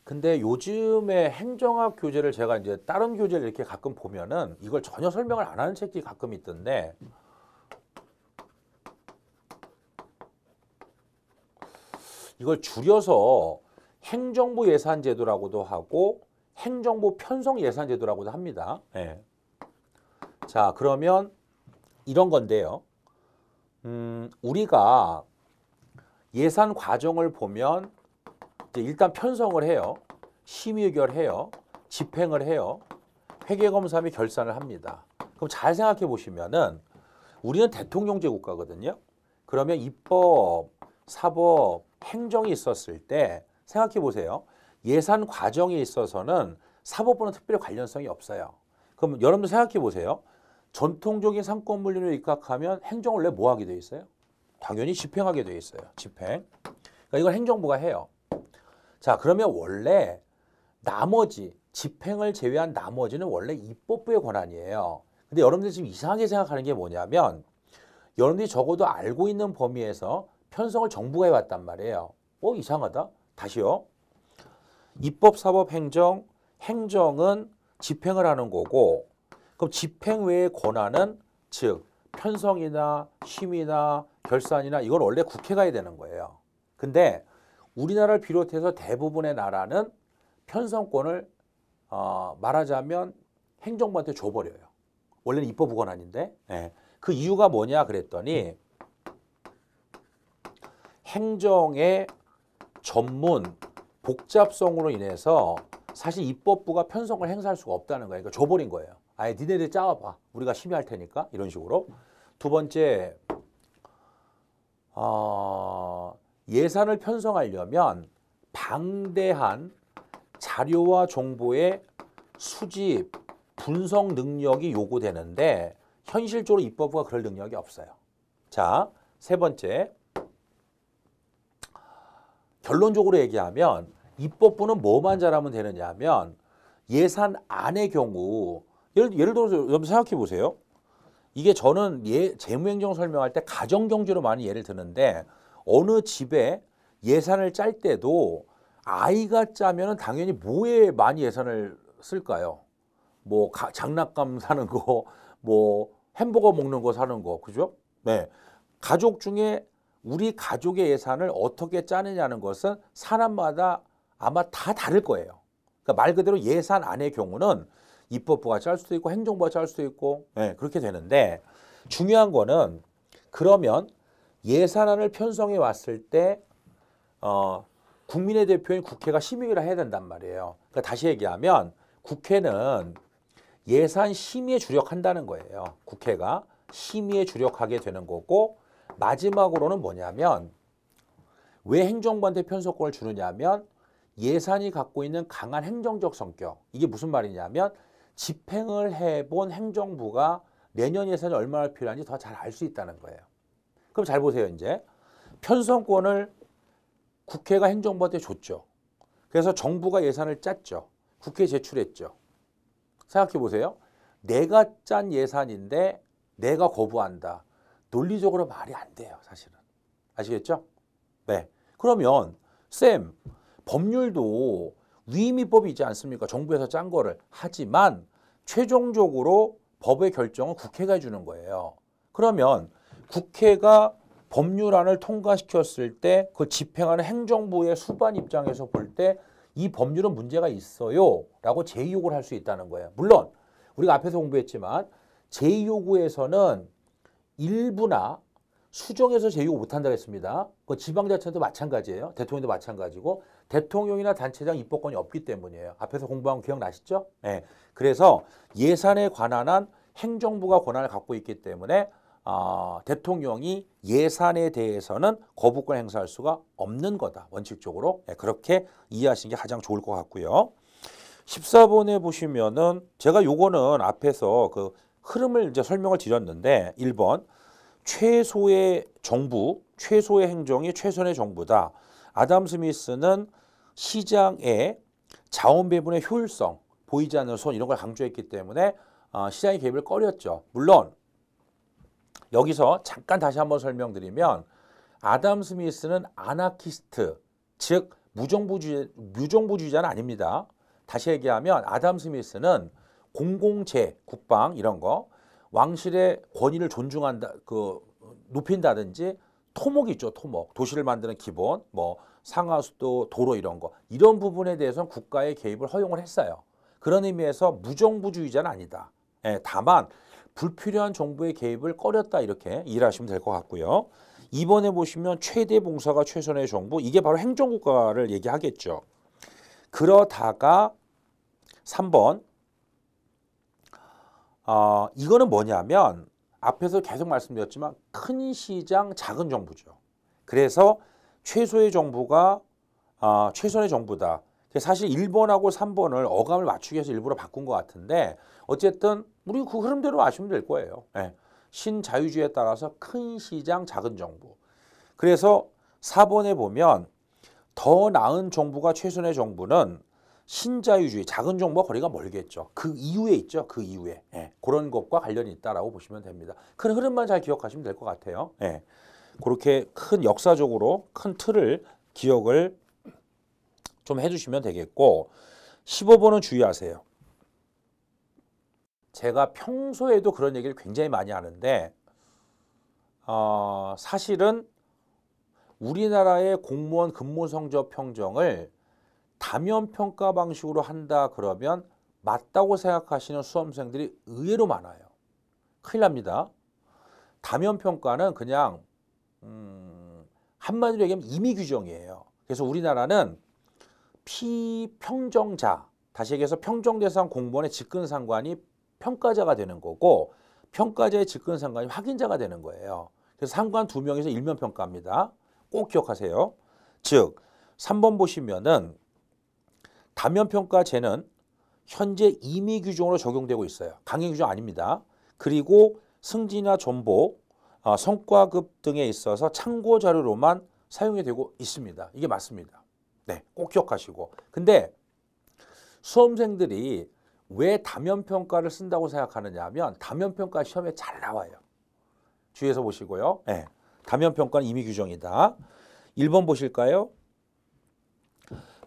근데 요즘에 행정학 교재를 제가 이제 다른 교재를 이렇게 가끔 보면은 이걸 전혀 설명을 안 하는 책들이 가끔 있던데 이걸 줄여서 행정부 예산제도라고도 하고 행정부 편성 예산 제도라고도 합니다. 예. 자, 그러면 이런 건데요. 우리가 예산 과정을 보면 이제 일단 편성을 해요. 심의의결해요. 집행을 해요. 회계검사 및 결산을 합니다. 그럼 잘 생각해 보시면은 우리는 대통령제 국가거든요. 그러면 입법, 사법, 행정이 있었을 때 생각해 보세요. 예산 과정에 있어서는 사법부는 특별히 관련성이 없어요. 그럼 여러분들 생각해 보세요. 전통적인 상권 분리를 입각하면 행정을 왜 뭐 하게 돼 있어요? 당연히 집행하게 돼 있어요. 집행. 그러니까 이걸 행정부가 해요. 자, 그러면 원래 나머지 집행을 제외한 나머지는 원래 입법부의 권한이에요. 근데 여러분들 지금 이상하게 생각하는 게 뭐냐면 여러분들이 적어도 알고 있는 범위에서 편성을 정부가 해왔단 말이에요. 이상하다. 다시요. 입법, 사법, 행정, 행정은 집행을 하는 거고 그럼 집행 외의 권한은 즉 편성이나 심의나 결산이나 이건 원래 국회가 해야 되는 거예요. 근데 우리나라를 비롯해서 대부분의 나라는 편성권을 말하자면 행정부한테 줘버려요. 원래는 입법부 권한인데 네. 그 이유가 뭐냐 그랬더니 행정의 전문 복잡성으로 인해서 사실 입법부가 편성을 행사할 수가 없다는 거예요. 그러니까 줘버린 거예요. 아예 니네들 짜와봐. 우리가 심의할 테니까 이런 식으로. 두 번째 예산을 편성하려면 방대한 자료와 정보의 수집, 분석 능력이 요구되는데 현실적으로 입법부가 그럴 능력이 없어요. 자, 세 번째 결론적으로 얘기하면 입법부는 뭐만 잘하면 되느냐 하면 예산안의 경우 예를 들어서 여러분 생각해 보세요. 이게 저는 재무행정 설명할 때 가정경제로 많이 예를 드는데 어느 집에 예산을 짤 때도 아이가 짜면은 당연히 뭐에 많이 예산을 쓸까요? 뭐 장난감 사는 거, 뭐 햄버거 먹는 거 사는 거, 그죠? 네. 가족 중에 우리 가족의 예산을 어떻게 짜느냐는 것은 사람마다 아마 다 다를 거예요. 그러니까 말 그대로 예산안의 경우는 입법부가 짤 수도 있고 행정부가 짤 수도 있고 네, 그렇게 되는데 중요한 거는 그러면 예산안을 편성해 왔을 때 국민의 대표인 국회가 심의를 해야 된단 말이에요. 그러니까 다시 얘기하면 국회는 예산 심의에 주력한다는 거예요. 국회가 심의에 주력하게 되는 거고 마지막으로는 뭐냐면 왜 행정부한테 편성권을 주느냐면 예산이 갖고 있는 강한 행정적 성격. 이게 무슨 말이냐면 집행을 해본 행정부가 내년 예산이 얼마나 필요한지 더 잘 알 수 있다는 거예요. 그럼 잘 보세요. 이제 편성권을 국회가 행정부한테 줬죠. 그래서 정부가 예산을 짰죠. 국회에 제출했죠. 생각해 보세요. 내가 짠 예산인데 내가 거부한다. 논리적으로 말이 안 돼요. 사실은. 아시겠죠? 네. 그러면 쌤, 법률도 위임위법이 있지 않습니까? 정부에서 짠 거를. 하지만 최종적으로 법의 결정은 국회가 해주는 거예요. 그러면 국회가 법률안을 통과시켰을 때 그걸 집행하는 행정부의 수반 입장에서 볼 때 이 법률은 문제가 있어요 라고 제의요구를 할 수 있다는 거예요. 물론 우리가 앞에서 공부했지만 제의요구에서는 일부나 수정해서 제의요구 못한다고 했습니다. 그 지방자치도 마찬가지예요. 대통령도 마찬가지고 대통령이나 단체장 입법권이 없기 때문이에요. 앞에서 공부한 거 기억나시죠? 네. 그래서 예산에 관한 한 행정부가 권한을 갖고 있기 때문에 대통령이 예산에 대해서는 거부권 행사할 수가 없는 거다. 원칙적으로. 네, 그렇게 이해하시는 게 가장 좋을 것 같고요. 14번에 보시면은 제가 요거는 앞에서 그 흐름을 이제 설명을 드렸는데 1번 최소의 정부, 최소의 행정이 최선의 정부다. 아담 스미스는 시장의 자원 배분의 효율성, 보이지 않는 손 이런 걸 강조했기 때문에 시장의 개입을 꺼렸죠. 물론 여기서 잠깐 다시 한번 설명드리면 아담 스미스는 아나키스트, 즉 무정부주의자는 아닙니다. 다시 얘기하면 아담 스미스는 공공재, 국방 이런 거 왕실의 권위를 존중한다, 높인다든지 토목이 있죠, 토목. 도시를 만드는 기본, 뭐 상하수도, 도로 이런 거. 이런 부분에 대해서는 국가의 개입을 허용을 했어요. 그런 의미에서 무정부주의자는 아니다. 예, 다만 불필요한 정부의 개입을 꺼렸다 이렇게 이해하시면 될 것 같고요. 2번에 보시면 최대 봉사가 최선의 정부, 이게 바로 행정국가를 얘기하겠죠. 그러다가 3번 이거는 뭐냐면 앞에서 계속 말씀드렸지만 큰 시장 작은 정부죠. 그래서 최소의 정부가 최선의 정부다. 사실 1번하고 3번을 어감을 맞추기 위해서 일부러 바꾼 것 같은데 어쨌든 우리 그 흐름대로 아시면 될 거예요. 예. 신자유주의에 따라서 큰 시장 작은 정부. 그래서 4번에 보면 더 나은 정부가 최선의 정부는 신자유주의, 작은 정부와 거리가 멀겠죠. 그 이후에 있죠. 그 이후에. 예. 그런 것과 관련이 있다라고 보시면 됩니다. 큰 흐름만 잘 기억하시면 될 것 같아요. 예. 그렇게 큰 역사적으로 큰 틀을 기억을 좀 해주시면 되겠고 15번은 주의하세요. 제가 평소에도 그런 얘기를 굉장히 많이 하는데 사실은 우리나라의 공무원 근무 성적 평정을 다면평가 방식으로 한다 그러면 맞다고 생각하시는 수험생들이 의외로 많아요. 큰일 납니다. 다면평가는 그냥 한마디로 얘기하면 임의 규정이에요. 그래서 우리나라는 피평정자, 다시 얘기해서 평정대상 공무원의 직근상관이 평가자가 되는 거고 평가자의 직근상관이 확인자가 되는 거예요. 그래서 상관 2명에서 일면평가입니다. 꼭 기억하세요. 즉 3번 보시면은 다면평가제는 현재 임의 규정으로 적용되고 있어요. 강행 규정 아닙니다. 그리고 승진이나 전보, 성과급 등에 있어서 참고 자료로만 사용이 되고 있습니다. 이게 맞습니다. 네, 꼭 기억하시고. 근데 수험생들이 왜 다면평가를 쓴다고 생각하느냐 하면 다면평가 시험에 잘 나와요. 주의해서 보시고요. 네, 다면평가는 임의 규정이다. 1번 보실까요?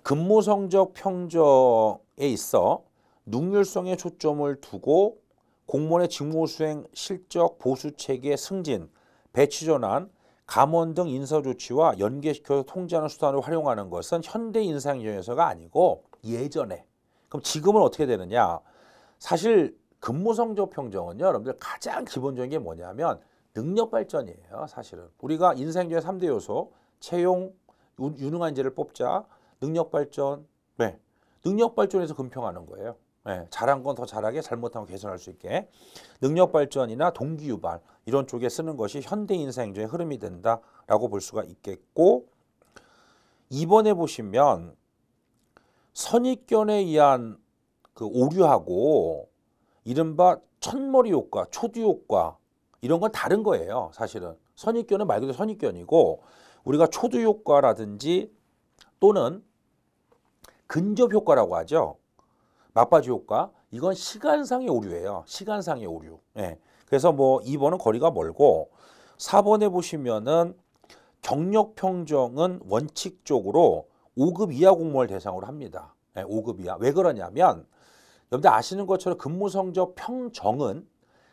근무성적 평정에 있어 능률성에 초점을 두고 공무원의 직무수행 실적 보수체계 승진, 배치전환, 감원 등 인사조치와 연계시켜서 통제하는 수단을 활용하는 것은 현대 인사행정에서가 아니고 예전에. 그럼 지금은 어떻게 되느냐? 사실 근무성적 평정은요. 여러분들 가장 기본적인 게 뭐냐면 능력 발전이에요. 사실은. 우리가 인사행정의 3대 요소, 채용, 유능한 인재를 뽑자, 능력 발전, 네. 능력 발전에서 금평하는 거예요. 네. 잘한 건 더 잘하게, 잘못한 건 개선할 수 있게. 능력 발전이나 동기 유발 이런 쪽에 쓰는 것이 현대 인사 행정의 흐름이 된다라고 볼 수가 있겠고 2번에 보시면 선입견에 의한 그 오류하고 이른바 첫머리 효과, 초두 효과 이런 건 다른 거예요. 사실은 선입견은 말 그대로 선입견이고 우리가 초두 효과라든지 또는 근접 효과라고 하죠. 막바지 효과. 이건 시간상의 오류예요. 시간상의 오류. 예. 그래서 뭐 2번은 거리가 멀고 4번에 보시면은 경력 평정은 원칙적으로 5급 이하 공무원을 대상으로 합니다. 예, 5급 이하. 왜 그러냐면 여러분들 아시는 것처럼 근무 성적 평정은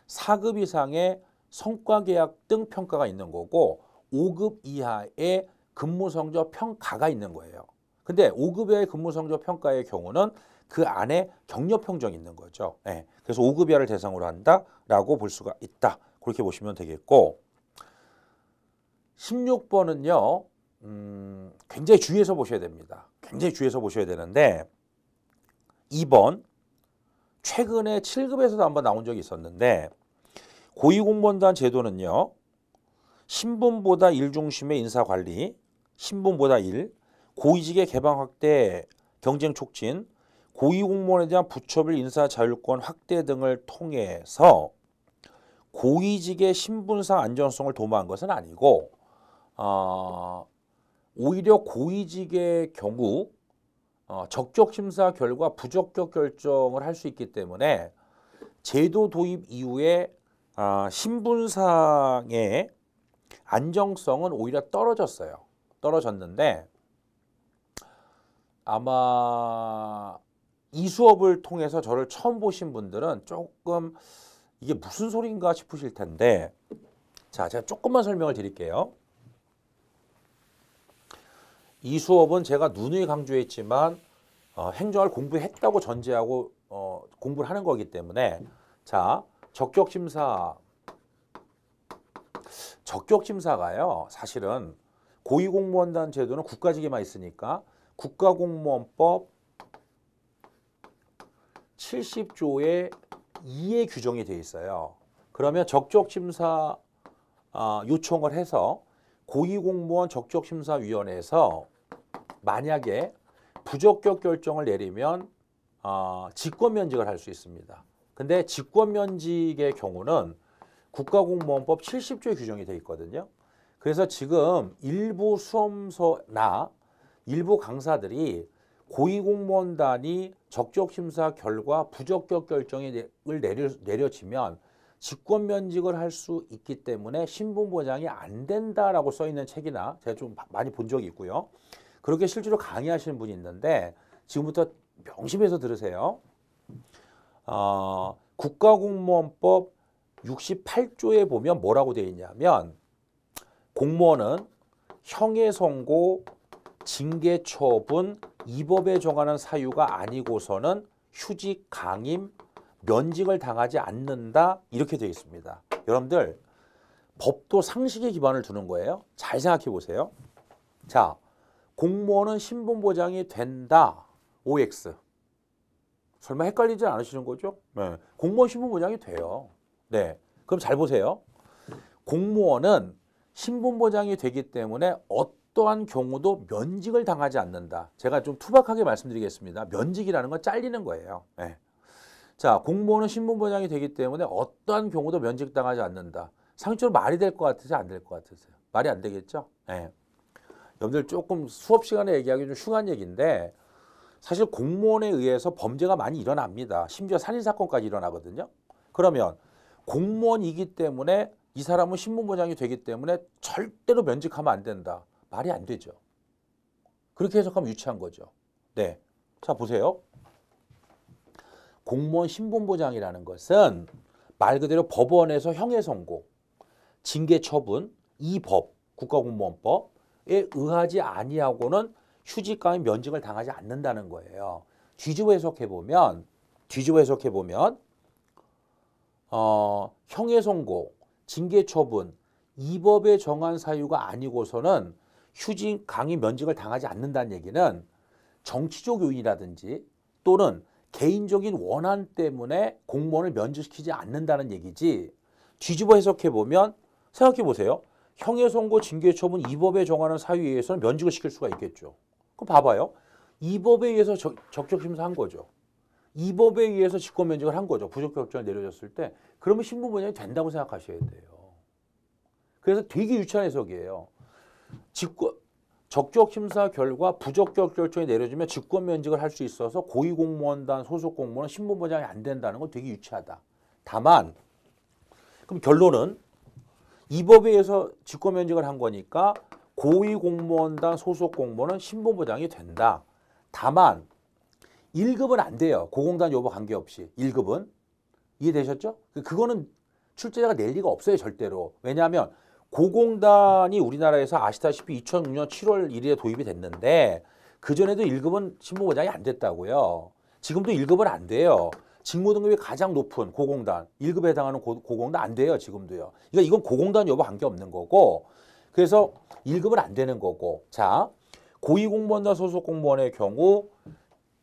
4급 이상의 성과 계약 등 평가가 있는 거고 5급 이하의 근무 성적 평가가 있는 거예요. 근데 5급 이하의 근무 성적 평가의 경우는 그 안에 경력 평정이 있는 거죠. 네. 그래서 5급 이하를 대상으로 한다라고 볼 수가 있다. 그렇게 보시면 되겠고 16번은요. 굉장히 주의해서 보셔야 됩니다. 굉장히 주의해서 보셔야 되는데 2번 최근에 7급에서도 한번 나온 적이 있었는데 고위공무원단 제도는요. 신분보다 일 중심의 인사관리, 신분보다 일, 고위직의 개방 확대, 경쟁 촉진, 고위공무원에 대한 부처별 인사 자율권 확대 등을 통해서 고위직의 신분상 안정성을 도모한 것은 아니고 오히려 고위직의 경우 적격 심사 결과 부적격 결정을 할 수 있기 때문에 제도 도입 이후에 신분상의 안정성은 오히려 떨어졌어요. 떨어졌는데 아마 이 수업을 통해서 저를 처음 보신 분들은 조금 이게 무슨 소리인가 싶으실 텐데 자, 제가 조금만 설명을 드릴게요. 이 수업은 제가 누누이 강조했지만 행정을 공부했다고 전제하고 공부를 하는 거기 때문에 자, 적격심사가요. 사실은 고위공무원단 제도는 국가직에만 있으니까 국가공무원법 70조의 2에 규정이 돼 있어요. 그러면 적격심사 요청을 해서 고위공무원 적격심사위원회에서 만약에 부적격 결정을 내리면 직권면직을 할 수 있습니다. 근데 직권면직의 경우는 국가공무원법 70조에 규정이 돼 있거든요. 그래서 지금 일부 수험서나 일부 강사들이 고위공무원단이 적격심사 결과 부적격 결정을 내려지면 직권면직을 할 수 있기 때문에 신분보장이 안 된다라고 써 있는 책이나 제가 좀 많이 본 적이 있고요. 그렇게 실제로 강의하시는 분이 있는데 지금부터 명심해서 들으세요. 국가공무원법 68조에 보면 뭐라고 되어 있냐면 공무원은 형해 선고, 징계 처분, 이 법에 정하는 사유가 아니고서는 휴직, 강임, 면직을 당하지 않는다 이렇게 되어 있습니다. 여러분들 법도 상식에 기반을 두는 거예요. 잘 생각해 보세요. 자, 공무원은 신분보장이 된다. OX. 설마 헷갈리지 않으시는 거죠? 네. 공무원 신분보장이 돼요. 네. 그럼 잘 보세요. 공무원은 신분보장이 되기 때문에 어떠한 경우도 면직을 당하지 않는다. 제가 좀 투박하게 말씀드리겠습니다. 면직이라는 건 잘리는 거예요. 네. 자, 공무원은 신분보장이 되기 때문에 어떠한 경우도 면직당하지 않는다. 상식적으로 말이 될 것 같으세요? 안 될 것 같으세요? 말이 안 되겠죠? 네. 여러분들 조금 수업 시간에 얘기하기 좀 흉한 얘기인데 사실 공무원에 의해서 범죄가 많이 일어납니다. 심지어 살인사건까지 일어나거든요. 그러면 공무원이기 때문에 이 사람은 신분보장이 되기 때문에 절대로 면직하면 안 된다. 말이 안 되죠. 그렇게 해석하면 유치한 거죠. 네. 자, 보세요. 공무원 신분보장이라는 것은 말 그대로 법원에서 형해 선고, 징계 처분, 이 법, 국가공무원법에 의하지 아니하고는 휴직, 강임, 면직을 당하지 않는다는 거예요. 뒤집어 해석해 보면 형해 선고, 징계 처분, 이 법에 정한 사유가 아니고서는 휴직, 강임, 면직을 당하지 않는다는 얘기는 정치적 요인이라든지 또는 개인적인 원한 때문에 공무원을 면직시키지 않는다는 얘기지. 뒤집어 해석해 보면 생각해 보세요. 형해 선고, 징계 처분, 이 법에 정하는 사유에 의해서는 면직을 시킬 수가 있겠죠. 그럼 봐봐요. 이 법에 의해서 적격심사한 거죠. 이 법에 의해서 직권면직을 한 거죠. 부적격결정이 내려졌을 때. 그러면 신분보장이 된다고 생각하셔야 돼요. 그래서 되게 유치한 해석이에요. 적격심사 결과 부적격 결정이 내려지면 직권면직을 할 수 있어서 고위공무원단 소속 공무원은 신분보장이 안 된다는 건 되게 유치하다. 다만 그럼 결론은 이 법에 의해서 직권면직을 한 거니까 고위공무원단 소속 공무원은 신분보장이 된다. 다만 1급은 안 돼요. 고공단 여부 관계없이 1급은. 이해되셨죠? 그거는 출제자가 낼 리가 없어요. 절대로. 왜냐하면 고공단이 우리나라에서 아시다시피 2006년 7월 1일에 도입이 됐는데 그전에도 1급은 신분보장이 안 됐다고요. 지금도 1급은 안 돼요. 직무등급이 가장 높은 고공단, 1급에 해당하는 고공단 안 돼요. 지금도요. 그러니까 이건 고공단 여부 관계없는 거고 그래서 1급은 안 되는 거고 자 고위공무원단 소속 공무원의 경우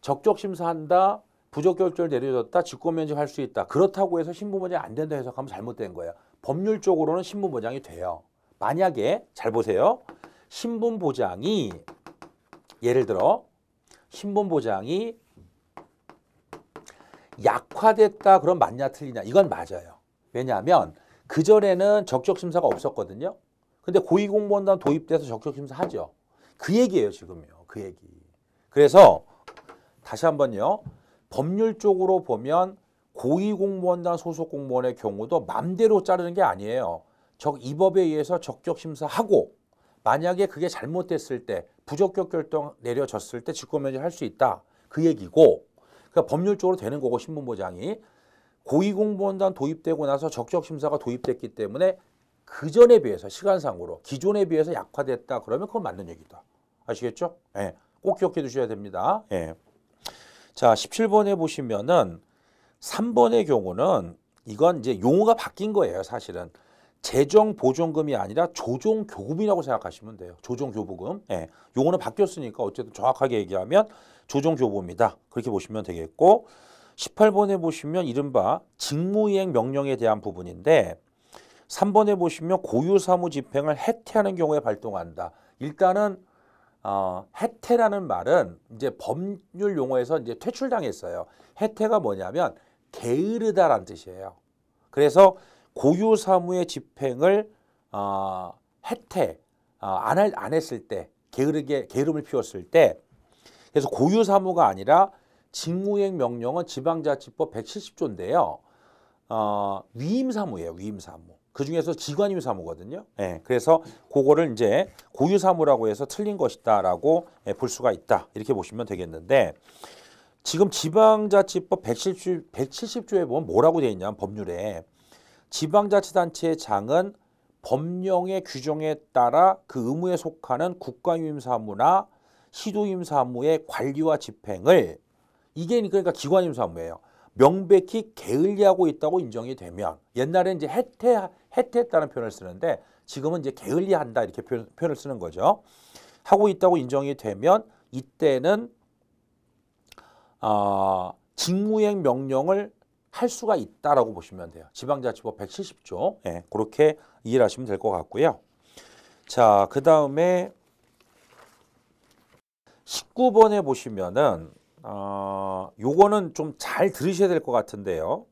적격심사한다. 부적격결 내려졌다. 직권면직할 수 있다. 그렇다고 해서 신분보장이 안 된다 해석하면 잘못된 거예요. 법률적으로는 신분보장이 돼요. 만약에 잘 보세요. 신분보장이 예를 들어 신분보장이 약화됐다 그럼 맞냐 틀리냐 이건 맞아요. 왜냐하면 그전에는 적격심사가 없었거든요. 근데 고위공무원단 도입돼서 적격심사 하죠. 그 얘기예요 지금요. 그 얘기. 그래서 다시 한번요. 법률적으로 보면 고위공무원단 소속 공무원의 경우도 맘대로 자르는 게 아니에요. 이 법에 의해서 적격심사하고 만약에 그게 잘못됐을 때 부적격 결정 내려졌을 때 직권면직할 수 있다. 그 얘기고 그러니까 법률적으로 되는 거고 신분보장이 고위공무원단 도입되고 나서 적격심사가 도입됐기 때문에 그전에 비해서 시간상으로 기존에 비해서 약화됐다. 그러면 그건 맞는 얘기다. 아시겠죠? 예. 꼭 기억해 두셔야 됩니다. 예. 자, 17번에 보시면은 3번의 경우는 이건 이제 용어가 바뀐 거예요, 사실은. 재정보존금이 아니라 조정교부금이라고 생각하시면 돼요. 조정교부금. 예. 용어는 바뀌었으니까 어쨌든 정확하게 얘기하면 조정교부입니다. 그렇게 보시면 되겠고 18번에 보시면 이른바 직무이행 명령에 대한 부분인데 3번에 보시면 고유사무 집행을 해태하는 경우에 발동한다. 일단은 해태라는 말은 이제 법률 용어에서 이제 퇴출당했어요. 해태가 뭐냐면 게으르다라는 뜻이에요. 그래서 고유사무의 집행을 해태 안 했을 때 게으름을 피웠을 때 그래서 고유사무가 아니라 직무이행 명령은 지방자치법 170조인데요. 위임사무예요. 위임사무. 그중에서 기관임사무거든요. 예, 그래서 그거를 이제 고유사무라고 해서 틀린 것이다라고 볼 수가 있다. 이렇게 보시면 되겠는데 지금 지방자치법 170조에 보면 뭐라고 되어 있냐면 법률에 지방자치단체의 장은 법령의 규정에 따라 그 의무에 속하는 국가유임사무나 시도유임사무의 관리와 집행을 이게 그러니까 기관임사무예요. 명백히 게을리하고 있다고 인정이 되면 옛날에 이제 해태했다는 표현을 쓰는데 지금은 이제 게을리한다 이렇게 표현을 쓰는 거죠. 하고 있다고 인정이 되면 이때는 직무이행 명령을 할 수가 있다라고 보시면 돼요. 지방자치법 170조. 예, 그렇게 이해를 하시면 될 것 같고요. 자, 그 다음에 19번에 보시면은 요거는 좀 잘 들으셔야 될 것 같은데요.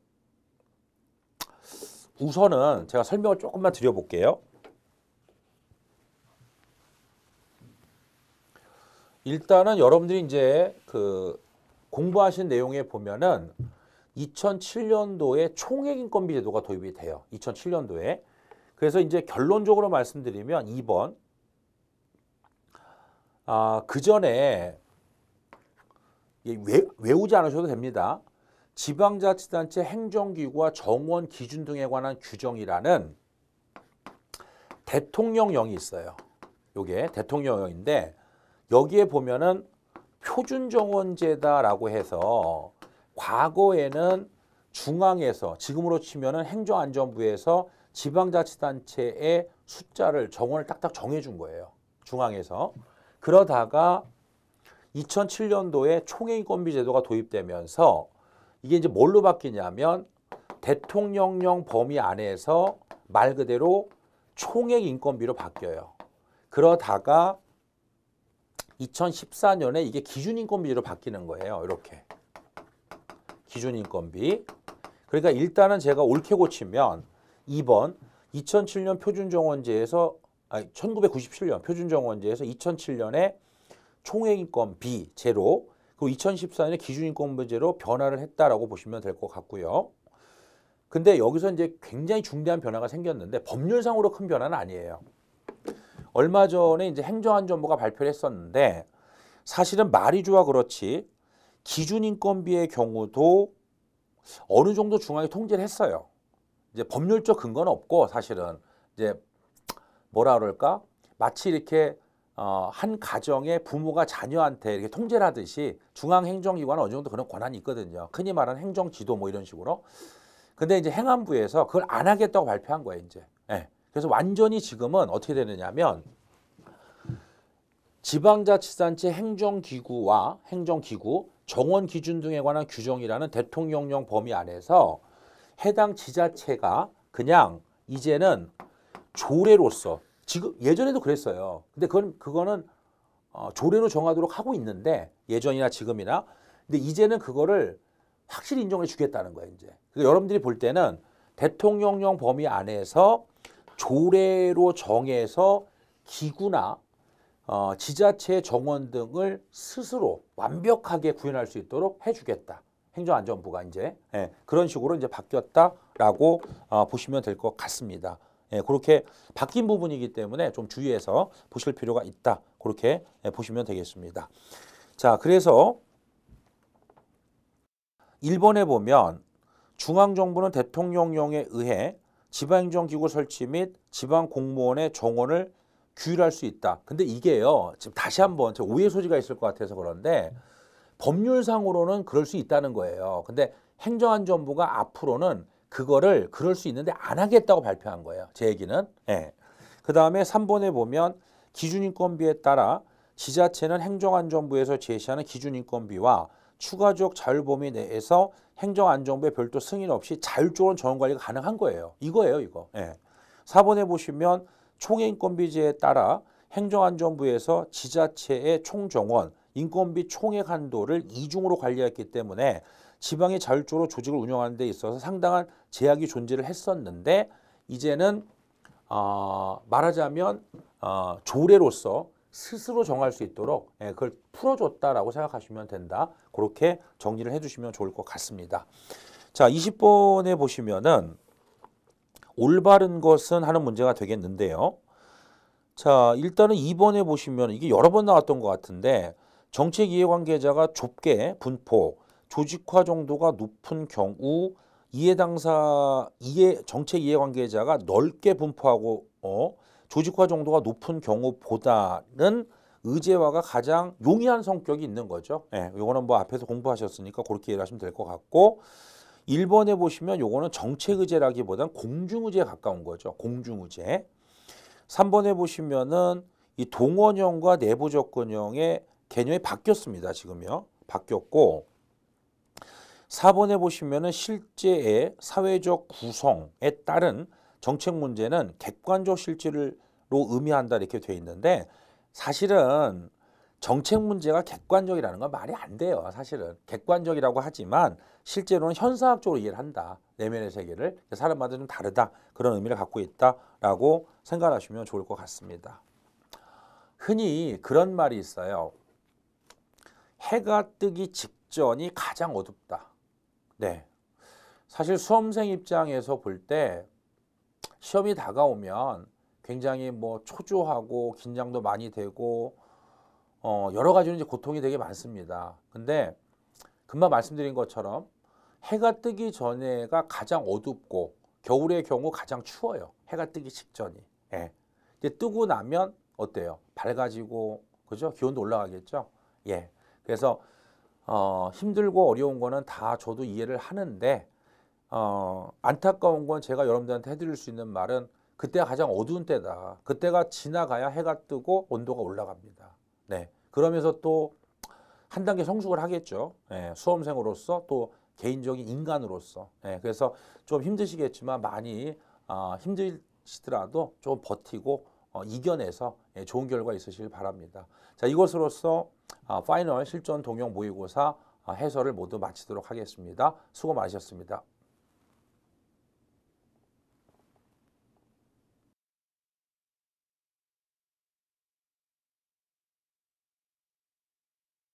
우선은 제가 설명을 조금만 드려볼게요. 일단은 여러분들이 이제 그 공부하신 내용에 보면은 2007년도에 총액인건비 제도가 도입이 돼요. 2007년도에. 그래서 이제 결론적으로 말씀드리면 2번. 그 전에 외우지 않으셔도 됩니다. 지방자치단체 행정기구와 정원 기준 등에 관한 규정이라는 대통령령이 있어요. 요게 대통령령인데 여기에 보면은 표준정원제다라고 해서 과거에는 중앙에서 지금으로 치면은 행정안전부에서 지방자치단체의 숫자를 정원을 딱딱 정해준 거예요. 중앙에서. 그러다가 2007년도에 총액인건비 제도가 도입되면서 이게 이제 뭘로 바뀌냐면 대통령령 범위 안에서 말 그대로 총액인건비로 바뀌어요. 그러다가 2014년에 이게 기준인건비로 바뀌는 거예요. 이렇게. 기준인건비. 그러니까 일단은 제가 옳게 고치면 2번 2007년 표준정원제에서 1997년 표준정원제에서 2007년에 총액인건비 제로 그리고 2014년에 기준인건비 제로 변화를 했다라고 보시면 될 것 같고요. 근데 여기서 이제 굉장히 중대한 변화가 생겼는데 법률상으로 큰 변화는 아니에요. 얼마 전에 이제 행정안전부가 발표를 했었는데 사실은 말이 좋아 그렇지 기준인건비의 경우도 어느 정도 중앙이 통제를 했어요. 이제 법률적 근거는 없고 사실은 이제 뭐라 그럴까 마치 이렇게 한 가정의 부모가 자녀한테 이렇게 통제를 하듯이 중앙행정기관은 어느 정도 그런 권한이 있거든요. 흔히 말하는 행정지도 뭐 이런 식으로. 근데 이제 행안부에서 그걸 안 하겠다고 발표한 거예요, 이제. 네. 그래서 완전히 지금은 어떻게 되느냐면 지방자치단체 행정기구와 행정기구, 정원 기준 등에 관한 규정이라는 대통령령 범위 안에서 해당 지자체가 그냥 이제는 조례로서 지금 예전에도 그랬어요. 근데 그거는 조례로 정하도록 하고 있는데 예전이나 지금이나 근데 이제는 그거를 확실히 인정해 주겠다는 거예요. 이제 그러니까 여러분들이 볼 때는 대통령령 범위 안에서 조례로 정해서 기구나 지자체 정원 등을 스스로 완벽하게 구현할 수 있도록 해주겠다. 행정안전부가 이제 그런 식으로 이제 바뀌었다라고 보시면 될 것 같습니다. 그렇게 바뀐 부분이기 때문에 좀 주의해서 보실 필요가 있다. 그렇게 보시면 되겠습니다. 자, 그래서 1번에 보면 중앙정부는 대통령령에 의해 지방행정기구 설치 및 지방공무원의 정원을 규율할 수 있다. 근데 이게요. 지금 다시 한번 오해 소지가 있을 것 같아서 그런데 법률상으로는 그럴 수 있다는 거예요. 근데 행정안전부가 앞으로는 그거를 그럴 수 있는데 안 하겠다고 발표한 거예요. 제 얘기는. 예. 그 다음에 3번에 보면 기준인건비에 따라 지자체는 행정안전부에서 제시하는 기준인건비와 추가적 자율범위 내에서 행정안전부의 별도 승인 없이 자율적으로 전원관리가 가능한 거예요. 이거예요, 이거. 예. 4번에 보시면 총액인건비제에 따라 행정안전부에서 지자체의 총정원, 인건비 총액 한도를 이중으로 관리했기 때문에 지방이 자율적으로 조직을 운영하는 데 있어서 상당한 제약이 존재를 했었는데 이제는 말하자면 조례로서 스스로 정할 수 있도록 그걸 풀어줬다라고 생각하시면 된다. 그렇게 정리를 해주시면 좋을 것 같습니다. 자, 20번에 보시면은 올바른 것은 하는 문제가 되겠는데요. 자, 일단은 2번에 보시면 이게 여러 번 나왔던 것 같은데 정책 이해관계자가 좁게 분포, 조직화 정도가 높은 경우 정책 이해관계자가 넓게 분포하고 조직화 정도가 높은 경우보다는 의제화가 가장 용이한 성격이 있는 거죠. 예, 요거는 뭐 앞에서 공부하셨으니까 그렇게 이해를 하시면 될 것 같고 1번에 보시면 요거는 정책 의제라기보다는 공중 의제에 가까운 거죠. 공중 의제. 3번에 보시면은 이 동원형과 내부 접근형의 개념이 바뀌었습니다. 지금요. 바뀌었고 4번에 보시면은 실제의 사회적 구성에 따른 정책 문제는 객관적 실질로 의미한다 이렇게 돼 있는데 사실은 정책 문제가 객관적이라는 건 말이 안 돼요. 사실은 객관적이라고 하지만 실제로는 현상학적으로 이해를 한다. 내면의 세계를 사람마다 좀 다르다. 그런 의미를 갖고 있다라고 생각하시면 좋을 것 같습니다. 흔히 그런 말이 있어요. 해가 뜨기 직전이 가장 어둡다. 네. 사실 수험생 입장에서 볼 때 시험이 다가오면 굉장히 뭐 초조하고 긴장도 많이 되고 여러 가지로 이제 고통이 되게 많습니다. 근데 금방 말씀드린 것처럼 해가 뜨기 전에가 가장 어둡고 겨울의 경우 가장 추워요. 해가 뜨기 직전이. 예. 이제 뜨고 나면 어때요? 밝아지고 그죠? 기온도 올라가겠죠? 예. 그래서 힘들고 어려운 거는 다 저도 이해를 하는데 안타까운 건 제가 여러분들한테 해드릴 수 있는 말은 그때가 가장 어두운 때다. 그때가 지나가야 해가 뜨고 온도가 올라갑니다. 네. 그러면서 또 한 단계 성숙을 하겠죠. 예, 수험생으로서 또 개인적인 인간으로서. 예, 그래서 좀 힘드시겠지만 많이 힘드시더라도 좀 버티고 이겨내서 좋은 결과 있으시길 바랍니다. 자, 이것으로써 파이널 실전 동영 모의고사 해설을 모두 마치도록 하겠습니다. 수고 많으셨습니다.